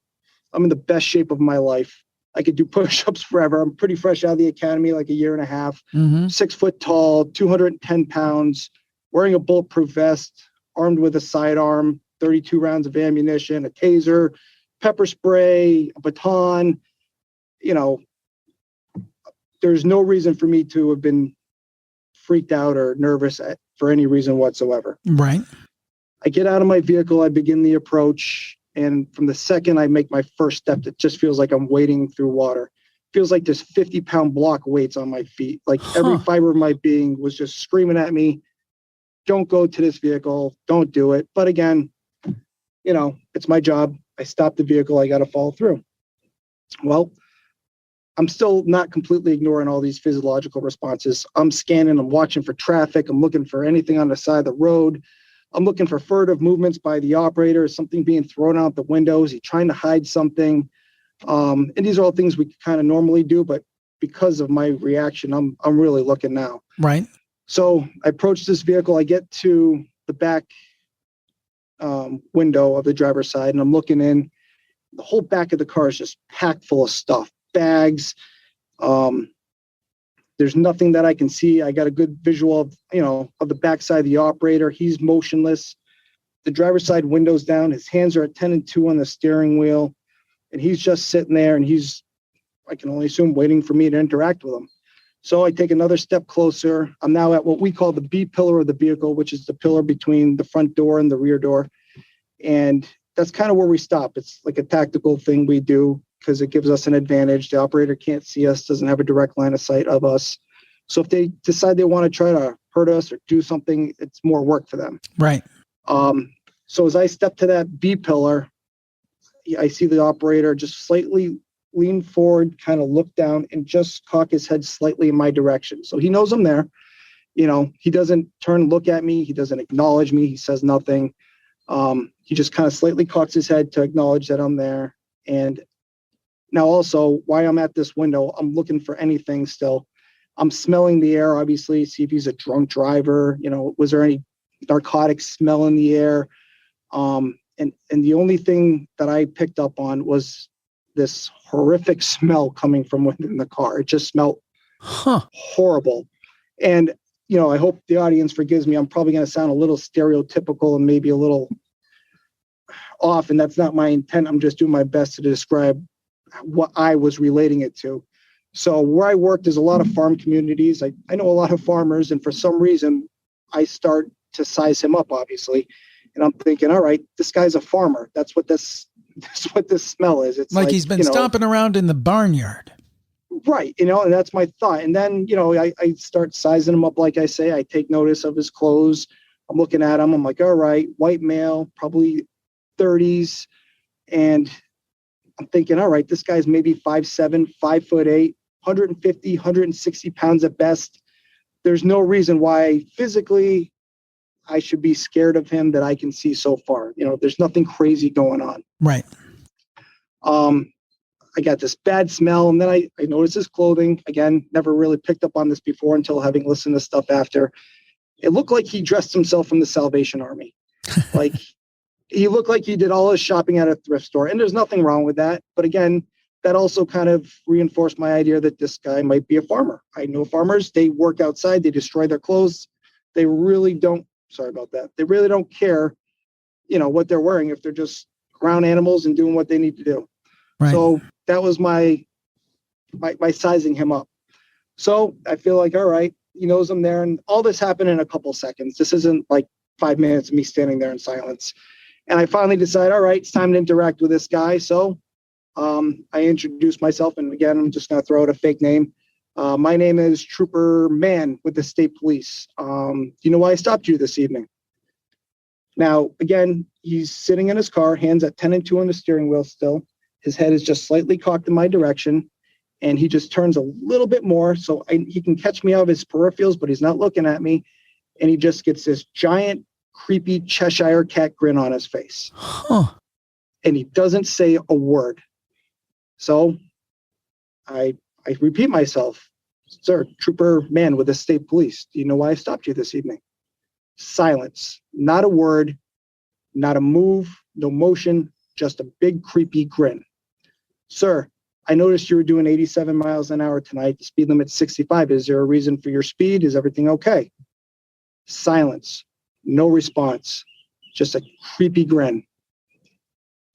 [SPEAKER 9] I'm in the best shape of my life. I could do push-ups forever. I'm pretty fresh out of the academy, like a year and a half, 6 foot tall, 210 pounds, wearing a bulletproof vest, armed with a sidearm, 32 rounds of ammunition, a taser, pepper spray, a baton. There's no reason for me to have been freaked out or nervous for any reason whatsoever.
[SPEAKER 3] Right.
[SPEAKER 9] I get out of my vehicle, I begin the approach, and from the second I make my first step, it just feels like I'm wading through water. Feels like there's 50-pound block weights on my feet. Like every fiber of my being was just screaming at me, don't go to this vehicle, don't do it. But again, it's my job. I stopped the vehicle, I got to follow through. Well, I'm still not completely ignoring all these physiological responses. I'm scanning, I'm watching for traffic, I'm looking for anything on the side of the road. I'm looking for furtive movements by the operator, something being thrown out the window. Is he trying to hide something? And these are all things we kind of normally do, but because of my reaction, I'm really looking now.
[SPEAKER 3] Right.
[SPEAKER 9] So I approach this vehicle. I get to the back window of the driver's side, and I'm looking in. The whole back of the car is just packed full of stuff, bags. There's nothing that I can see. I got a good visual of the backside of the operator. He's motionless. The driver's side window's down. His hands are at 10 and 2 on the steering wheel. And he's just sitting there, and I can only assume, waiting for me to interact with him. So I take another step closer. I'm now at what we call the B pillar of the vehicle, which is the pillar between the front door and the rear door. And that's kind of where we stop. It's like a tactical thing we do, because it gives us an advantage. The operator can't see us, doesn't have a direct line of sight of us. So if they decide they want to try to hurt us or do something, it's more work for them.
[SPEAKER 3] Right.
[SPEAKER 9] So as I step to that B pillar, I see the operator just slightly lean forward, kind of look down, and just cock his head slightly in my direction. So he knows I'm there. He doesn't turn and look at me. He doesn't acknowledge me. He says nothing. He just kind of slightly cocks his head to acknowledge that I'm there. And now also, while I'm at this window, I'm looking for anything still. I'm smelling the air, obviously, see if he's a drunk driver. Was there any narcotic smell in the air? And the only thing that I picked up on was this horrific smell coming from within the car. It just smelled horrible. And, I hope the audience forgives me. I'm probably going to sound a little stereotypical and maybe a little off, and that's not my intent. I'm just doing my best to describe what I was relating it to. So where I work, there's a lot of farm communities. I know a lot of farmers, and for some reason, I start to size him up, obviously. And I'm thinking, all right, this guy's a farmer. That's what this smell is. It's
[SPEAKER 3] like he's been stomping around in the barnyard.
[SPEAKER 9] Right. And that's my thought. And then, I start sizing him up. Like I say, I take notice of his clothes. I'm looking at him. I'm like, all right, white male, probably 30s. And I'm thinking, all right, this guy's maybe 5'7", 5'8", 150, 160 pounds at best. There's no reason why physically I should be scared of him that I can see so far. There's nothing crazy going on.
[SPEAKER 3] Right.
[SPEAKER 9] I got this bad smell, and then I noticed his clothing. Again, never really picked up on this before until having listened to stuff after. It looked like he dressed himself from the Salvation Army. Like he looked like he did all his shopping at a thrift store, and there's nothing wrong with that. But again, that also kind of reinforced my idea that this guy might be a farmer. I know farmers, they work outside, they destroy their clothes. They really don't, sorry about that. They really don't care, what they're wearing if they're just ground animals and doing what they need to do. Right. So that was my sizing him up. So I feel like, all right, he knows I'm there. And all this happened in a couple seconds. This isn't like 5 minutes of me standing there in silence. And I finally decide, all right, it's time to interact with this guy. So I introduced myself. And again, I'm just going to throw out a fake name. My name is Trooper Mann with the state police. Do you know why I stopped you this evening? Now, again, he's sitting in his car, hands at 10 and 2 on the steering wheel still. His head is just slightly cocked in my direction. And he just turns a little bit more. So he can catch me out of his peripherals, but he's not looking at me. And he just gets this giant, creepy Cheshire cat grin on his face. Huh. And he doesn't say a word. So I repeat myself, sir, Trooper Mann with the state police. Do you know why I stopped you this evening? Silence. Not a word, not a move, no motion, just a big creepy grin. Sir, I noticed you were doing 87 miles an hour tonight. The speed limit's 65. Is there a reason for your speed? Is everything okay? Silence. No response. Just a creepy grin.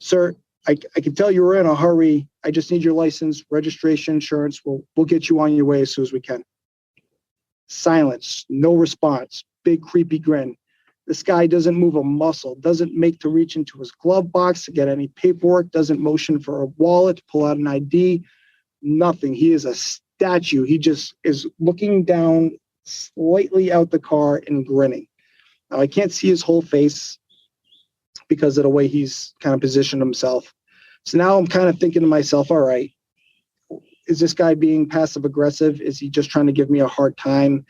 [SPEAKER 9] Sir, I can tell you were in a hurry. I just need your license, registration, insurance. We'll get you on your way as soon as we can. Silence. No response. Big creepy grin. This guy doesn't move a muscle, doesn't make to reach into his glove box to get any paperwork, doesn't motion for a wallet to pull out an ID, nothing. He is a statue. He just is looking down slightly out the car and grinning. Now, I can't see his whole face because of the way he's kind of positioned himself. So now I'm kind of thinking to myself, all right, is this guy being passive aggressive? Is he just trying to give me a hard time?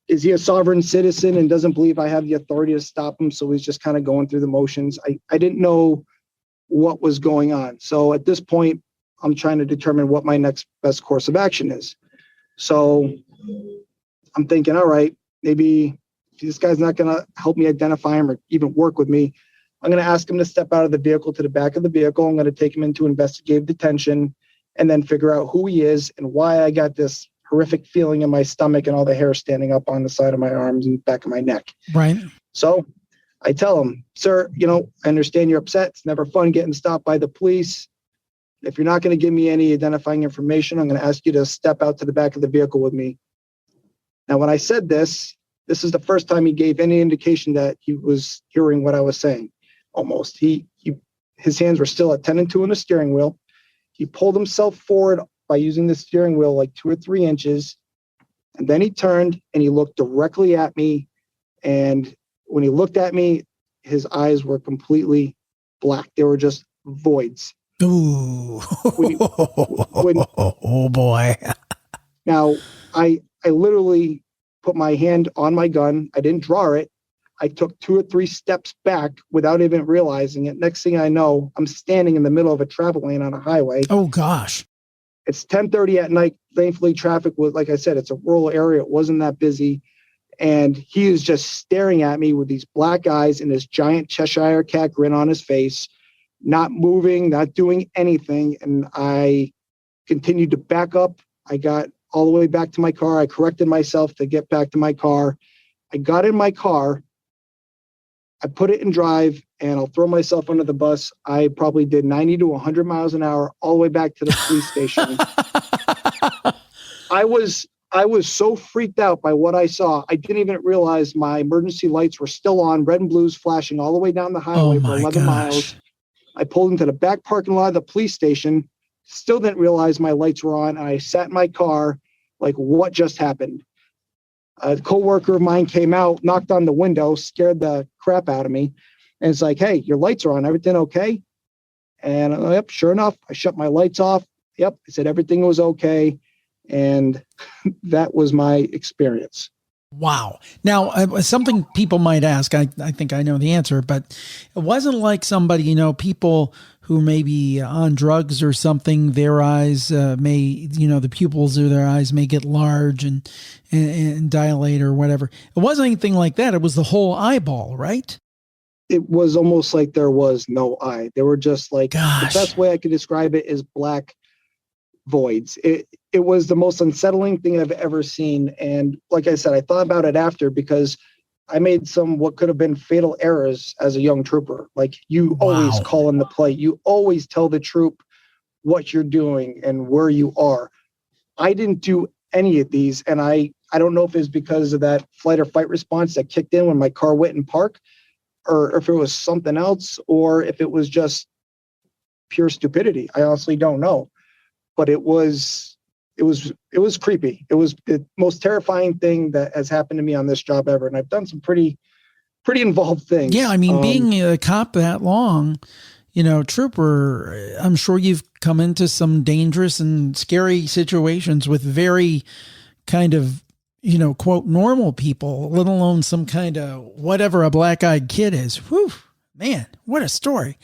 [SPEAKER 9] Is he a sovereign citizen and doesn't believe I have the authority to stop him? So he's just kind of going through the motions. I didn't know what was going on. So at this point, I'm trying to determine what my next best course of action is. So I'm thinking, all right, maybe this guy's not going to help me identify him or even work with me. I'm going to ask him to step out of the vehicle to the back of the vehicle. I'm going to take him into investigative detention and then figure out who he is and why I got this horrific feeling in my stomach and all the hair standing up on the side of my arms and back of my neck.
[SPEAKER 3] Right.
[SPEAKER 9] So I tell him, sir, I understand you're upset. It's never fun getting stopped by the police. If you're not going to give me any identifying information, I'm going to ask you to step out to the back of the vehicle with me. Now, when I said this is the first time he gave any indication that he was hearing what I was saying. Almost. His hands were still at 10 and 2 on the steering wheel. He pulled himself forward by using the steering wheel like 2 or 3 inches. And then he turned and he looked directly at me. And when he looked at me, his eyes were completely black. They were just voids.
[SPEAKER 3] Ooh. Oh boy.
[SPEAKER 9] Now, I literally put my hand on my gun. I didn't draw it. I took 2 or 3 steps back without even realizing it. Next thing I know, I'm standing in the middle of a travel lane on a highway.
[SPEAKER 3] Oh gosh.
[SPEAKER 9] It's 10:30 at night. Thankfully, traffic was, like I said, it's a rural area. It wasn't that busy. And he is just staring at me with these black eyes and this giant Cheshire cat grin on his face, not moving, not doing anything. And I continued to back up. I got all the way back to my car. I corrected myself to get back to my car. I got in my car. I put it in drive, and I'll throw myself under the bus. I probably did 90 to 100 miles an hour all the way back to the police station. I was so freaked out by what I saw. I didn't even realize my emergency lights were still on, red and blues flashing all the way down the highway for 11 miles. I pulled into the back parking lot of the police station, still didn't realize my lights were on, and I sat in my car like, what just happened? A coworker of mine came out, knocked on the window, scared the crap out of me. And it's like, hey, your lights are on. Everything okay? And yep, sure enough, I shut my lights off. Yep, I said everything was okay. And that was my experience.
[SPEAKER 3] Wow. Now, something people might ask, I think I know the answer, but it wasn't like somebody, people who may be on drugs or something, their eyes may, the pupils of their eyes may get large and dilate or whatever. It wasn't anything like that. It was the whole eyeball, right?
[SPEAKER 9] it was almost like there was no eye. They were just like,
[SPEAKER 3] Gosh.
[SPEAKER 9] the best way I could describe it is black voids. It was the most unsettling thing I've ever seen. And like I said, I thought about it after because I made some what could have been fatal errors as a young trooper. Like you always call in the plate. You always tell the troop what you're doing and where you are. I didn't do any of these. And I don't know if it's because of that flight or fight response that kicked in when my car went in park, or if it was something else, or if it was just pure stupidity. I honestly don't know. But it was creepy. It was the most terrifying thing that has happened to me on this job ever. And I've done some pretty involved things.
[SPEAKER 3] Yeah. I mean, being a cop that long, trooper, I'm sure you've come into some dangerous and scary situations with very kind of, quote, normal people, let alone some kind of whatever a black-eyed kid is. Whew, man, what a story.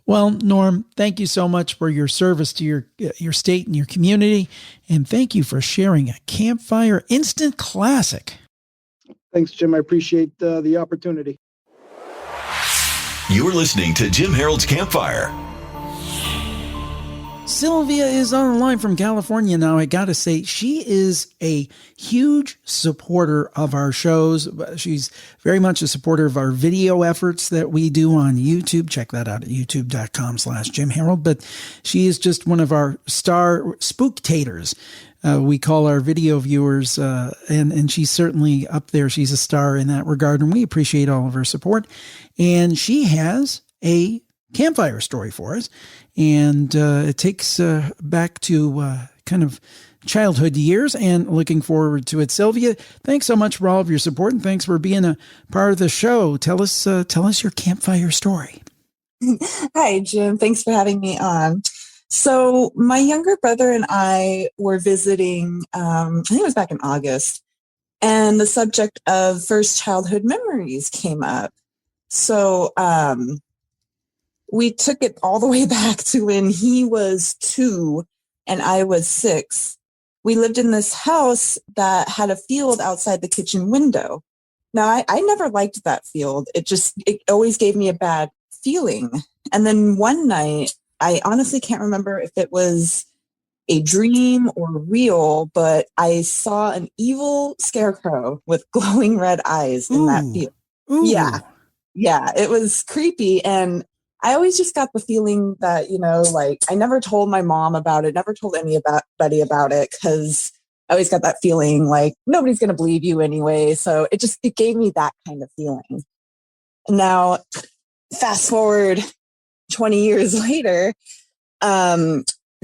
[SPEAKER 3] Well, Norm, thank you so much for your service to your state and your community. And thank you for sharing a Campfire instant classic.
[SPEAKER 9] Thanks, Jim. I appreciate the opportunity.
[SPEAKER 6] You're listening to Jim Harold's Campfire.
[SPEAKER 3] Sylvia is on the line from California now. I got to say, she is a huge supporter of our shows. She's very much a supporter of our video efforts that we do on YouTube. Check that out at youtube.com/Jim Harold. But she is just one of our star spooktators. We call our video viewers, and she's certainly up there. She's a star in that regard, and we appreciate all of her support. And she has a campfire story for us, and it takes back to kind of childhood years, and looking forward to it. Sylvia, thanks so much for all of your support, and thanks for being a part of the show. Tell us your campfire story.
[SPEAKER 10] Hi, Jim. Thanks for having me on. So my younger brother and I were visiting, I think it was back in August, and the subject of first childhood memories came up. So we took it all the way back to when he was 2 and I was 6. We lived in this house that had a field outside the kitchen window. Now, I never liked that field. It always gave me a bad feeling. And then one night, I honestly can't remember if it was a dream or real, but I saw an evil scarecrow with glowing red eyes in that field.
[SPEAKER 3] Ooh.
[SPEAKER 10] Yeah, it was creepy. And I always just got the feeling that, I never told my mom about it, never told anybody about it, because I always got that feeling like nobody's going to believe you anyway. So it gave me that kind of feeling. Now, fast forward 20 years later,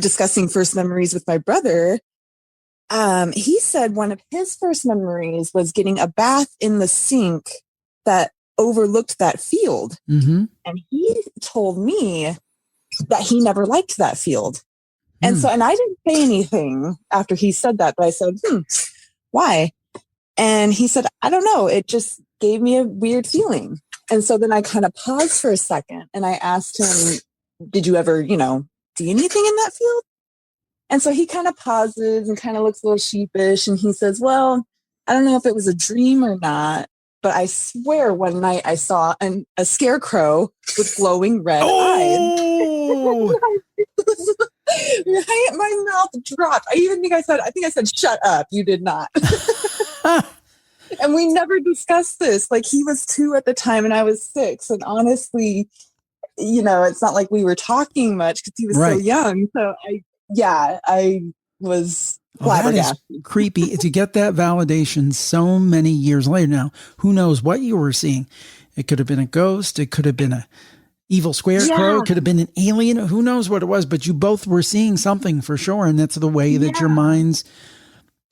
[SPEAKER 10] discussing first memories with my brother, he said one of his first memories was getting a bath in the sink that overlooked that field. Mm-hmm. And he told me that he never liked that field. And and I didn't say anything after he said that, but I said, why? And he said, I don't know. It just gave me a weird feeling. And so then I kind of paused for a second and I asked him, did you ever, see anything in that field? And so he kind of pauses and kind of looks a little sheepish. And he says, well, I don't know if it was a dream or not, but I swear one night I saw a scarecrow with glowing red eyes. Right? My mouth dropped. I think I said, shut up. You did not. And we never discussed this. Like, he was 2 at the time and I was 6. And honestly, it's not like we were talking much because he was so young. So I was flabbergasted.
[SPEAKER 3] That is creepy to get that validation so many years later. Now, who knows what you were seeing? It could have been a ghost. It could have been a evil scarecrow.
[SPEAKER 10] Yeah.
[SPEAKER 3] It could have been an alien. Who knows what it was? But you both were seeing something for sure. And that's the way that your minds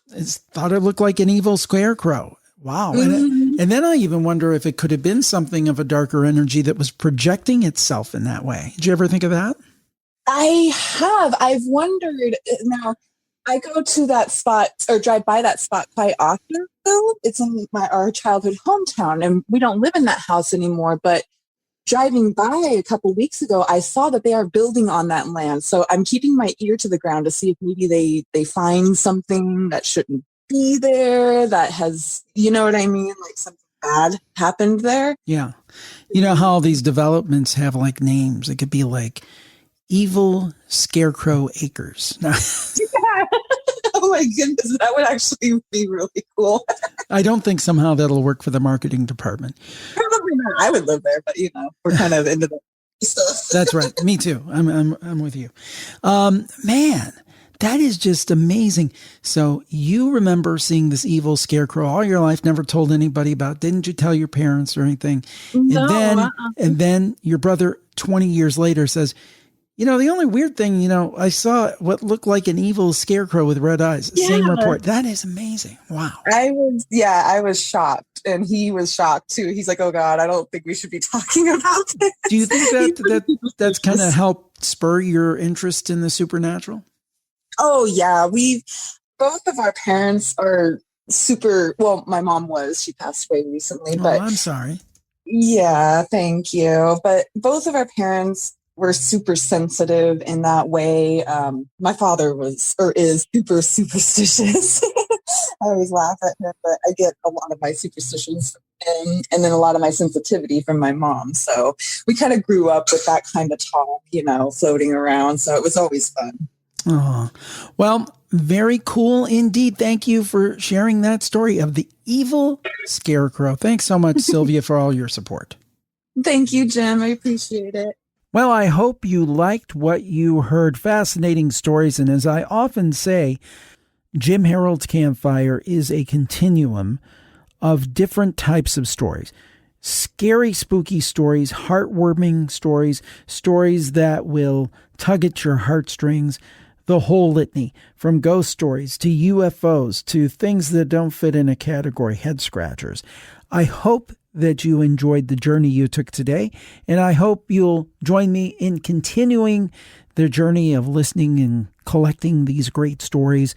[SPEAKER 3] thought it looked like an evil scarecrow. Wow. Mm-hmm. And then I even wonder if it could have been something of a darker energy that was projecting itself in that way. Did you ever think of that?
[SPEAKER 10] I have. I've wondered. Now, I go to that spot or drive by that spot quite often. It's in our childhood hometown, and we don't live in that house anymore. But driving by a couple of weeks ago, I saw that they are building on that land. So I'm keeping my ear to the ground to see if maybe they find something that shouldn't be there, that has, you know what I mean? Like something bad happened there.
[SPEAKER 3] Yeah. You know how all these developments have like names? It could be like Evil Scarecrow Acres.
[SPEAKER 10] Oh my goodness, that would actually be really cool.
[SPEAKER 3] I don't think somehow that'll work for the marketing department.
[SPEAKER 10] Probably not. I would live there, but we're kind of into the stuff.
[SPEAKER 3] That's right. Me too. I'm with you. Man, that is just amazing. So you remember seeing this evil scarecrow all your life, never told anybody about, didn't you tell your parents or anything?
[SPEAKER 10] No,
[SPEAKER 3] and then your brother 20 years later says, the only weird thing, I saw what looked like an evil scarecrow with red eyes.
[SPEAKER 10] Yeah.
[SPEAKER 3] Same report. That is amazing. Wow.
[SPEAKER 10] I was shocked, and he was shocked too. He's like, "Oh God, I don't think we should be talking about this."
[SPEAKER 3] Do you think that's kind of helped spur your interest in the supernatural?
[SPEAKER 10] Oh yeah, both of our parents are super. Well, my mom was. She passed away recently, but
[SPEAKER 3] I'm sorry.
[SPEAKER 10] Yeah, thank you. But both of our parents were super sensitive in that way. My father is super superstitious. I always laugh at him, but I get a lot of my superstitions from him, and then a lot of my sensitivity from my mom. So we kind of grew up with that kind of talk, floating around. So it was always fun.
[SPEAKER 3] Oh, well, very cool indeed. Thank you for sharing that story of the evil scarecrow. Thanks so much, Sylvia, for all your support.
[SPEAKER 10] Thank you, Jim. I appreciate it.
[SPEAKER 3] Well, I hope you liked what you heard. Fascinating stories. And as I often say, Jim Harold's Campfire is a continuum of different types of stories. Scary, spooky stories, heartwarming stories, stories that will tug at your heartstrings, the whole litany, from ghost stories to UFOs to things that don't fit in a category, head scratchers. I hope that you enjoyed the journey you took today, and I hope you'll join me in continuing the journey of listening and collecting these great stories.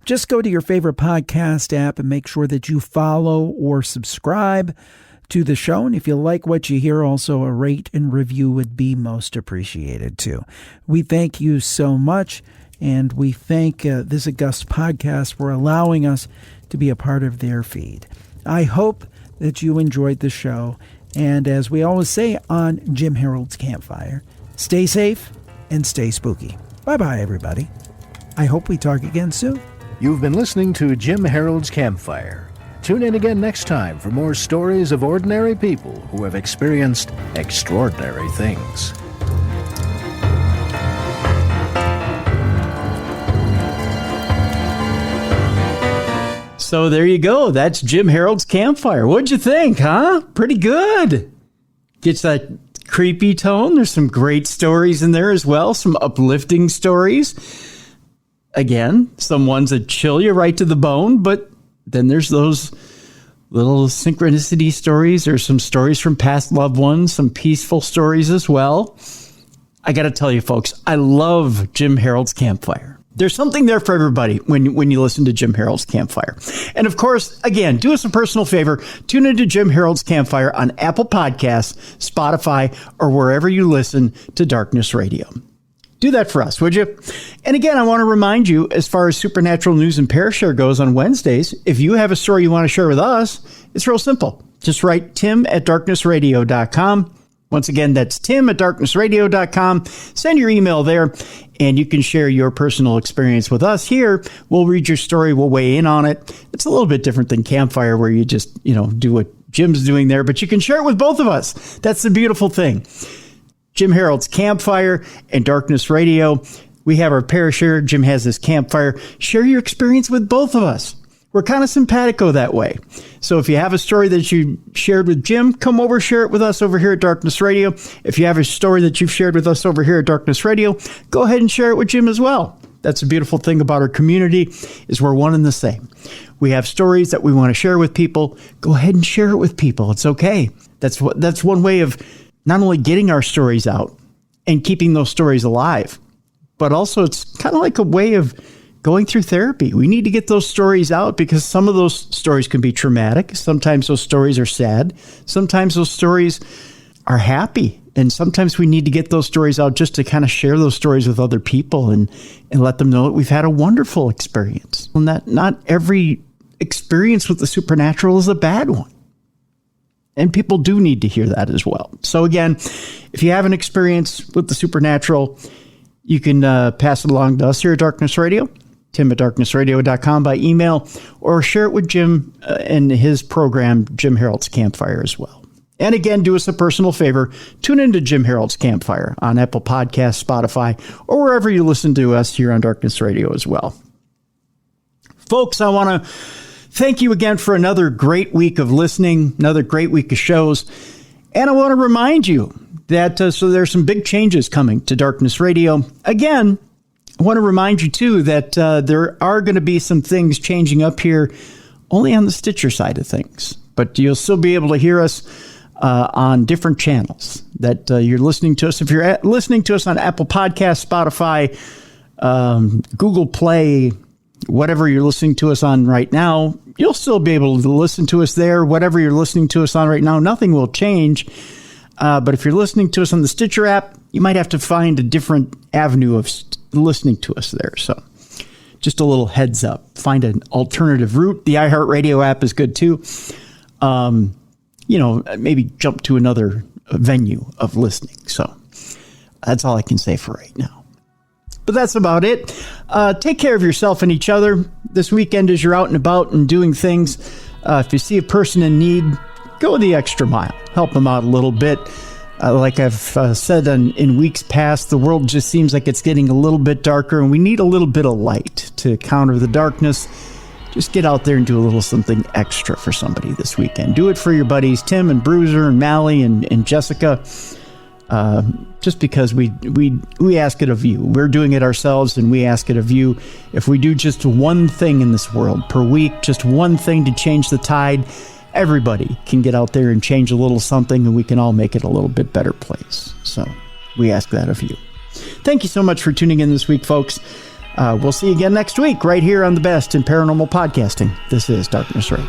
[SPEAKER 3] Just go to your favorite podcast app and make sure that you follow or subscribe to the show. And if you like what you hear, also a rate and review would be most appreciated too. We thank you so much, and we thank this August podcast for allowing us to be a part of their feed. I hope that you enjoyed the show. And as we always say on Jim Harold's Campfire, stay safe and stay spooky. Bye-bye, everybody. I hope we talk again soon.
[SPEAKER 2] You've been listening to Jim Harold's Campfire. Tune in again next time for more stories of ordinary people who have experienced extraordinary things.
[SPEAKER 1] So there you go. That's Jim Harold's Campfire. What'd you think, huh? Pretty good. Gets that creepy tone. There's some great stories in there as well. Some uplifting stories. Again, some ones that chill you right to the bone, but then there's those little synchronicity stories. There's some stories from past loved ones, some peaceful stories as well. I got to tell you, folks, I love Jim Harold's Campfire. There's something there for everybody when you listen to Jim Harold's Campfire. And of course, again, do us a personal favor. Tune into Jim Harold's Campfire on Apple Podcasts, Spotify, or wherever you listen to Darkness Radio. Do that for us, would you? And again, I want to remind you, as far as Supernatural News and Parashare goes on Wednesdays, if you have a story you want to share with us, it's real simple. Just write tim@darknessradio.com. Once again, that's tim@darknessradio.com. Send your email there, and you can share your personal experience with us here. We'll read your story. We'll weigh in on it. It's a little bit different than Campfire, where you just, do what Jim's doing there, but you can share it with both of us. That's the beautiful thing. Jim Harold's Campfire and Darkness Radio. We have our Parashare. Jim has his Campfire. Share your experience with both of us. We're kind of simpatico that way. So if you have a story that you shared with Jim, come over, share it with us over here at Darkness Radio. If you have a story that you've shared with us over here at Darkness Radio, go ahead and share it with Jim as well. That's the beautiful thing about our community, is we're one and the same. We have stories that we want to share with people. Go ahead and share it with people. It's okay. That's one way of not only getting our stories out and keeping those stories alive, but also it's kind of like a way of going through therapy. We need to get those stories out because some of those stories can be traumatic. Sometimes those stories are sad. Sometimes those stories are happy. And sometimes we need to get those stories out just to kind of share those stories with other people and let them know that we've had a wonderful experience. And that not every experience with the supernatural is a bad one. And people do need to hear that as well. So again, if you have an experience with the supernatural, you can pass it along to us here at Darkness Radio, tim@darknessradio.com by email, or share it with Jim and his program, Jim Harold's Campfire, as well. And again, do us a personal favor. Tune into Jim Harold's Campfire on Apple Podcasts, Spotify, or wherever you listen to us here on Darkness Radio as well. Folks, I want to thank you again for another great week of listening, another great week of shows. And I want to remind you that so there's some big changes coming to Darkness Radio. Again, I want to remind you, too, that there are going to be some things changing up here only on the Stitcher side of things. But you'll still be able to hear us on different channels that you're listening to us. If you're listening to us on Apple Podcasts, Spotify, Google Play, whatever you're listening to us on right now, you'll still be able to listen to us there. Whatever you're listening to us on right now, nothing will change. But if you're listening to us on the Stitcher app, you might have to find a different avenue of listening to us there. So just a little heads up. Find an alternative route. The iHeartRadio app is good too. Maybe jump to another venue of listening. So that's all I can say for right now. But that's about it. Take care of yourself and each other this weekend as you're out and about and doing things. If you see a person in need, go the extra mile. Help them out a little bit. Like I've said in weeks past, the world just seems like it's getting a little bit darker, and we need a little bit of light to counter the darkness. Just get out there and do a little something extra for somebody this weekend. Do it for your buddies, Tim and Bruiser and Mally and Jessica. Just because we ask it of you. We're doing it ourselves, and we ask it of you. If we do just one thing in this world per week, just one thing to change the tide, everybody can get out there and change a little something, and we can all make it a little bit better place. So we ask that of you. Thank you so much for tuning in this week, folks. We'll see you again next week right here on the best in paranormal podcasting. This is Darkness Radio.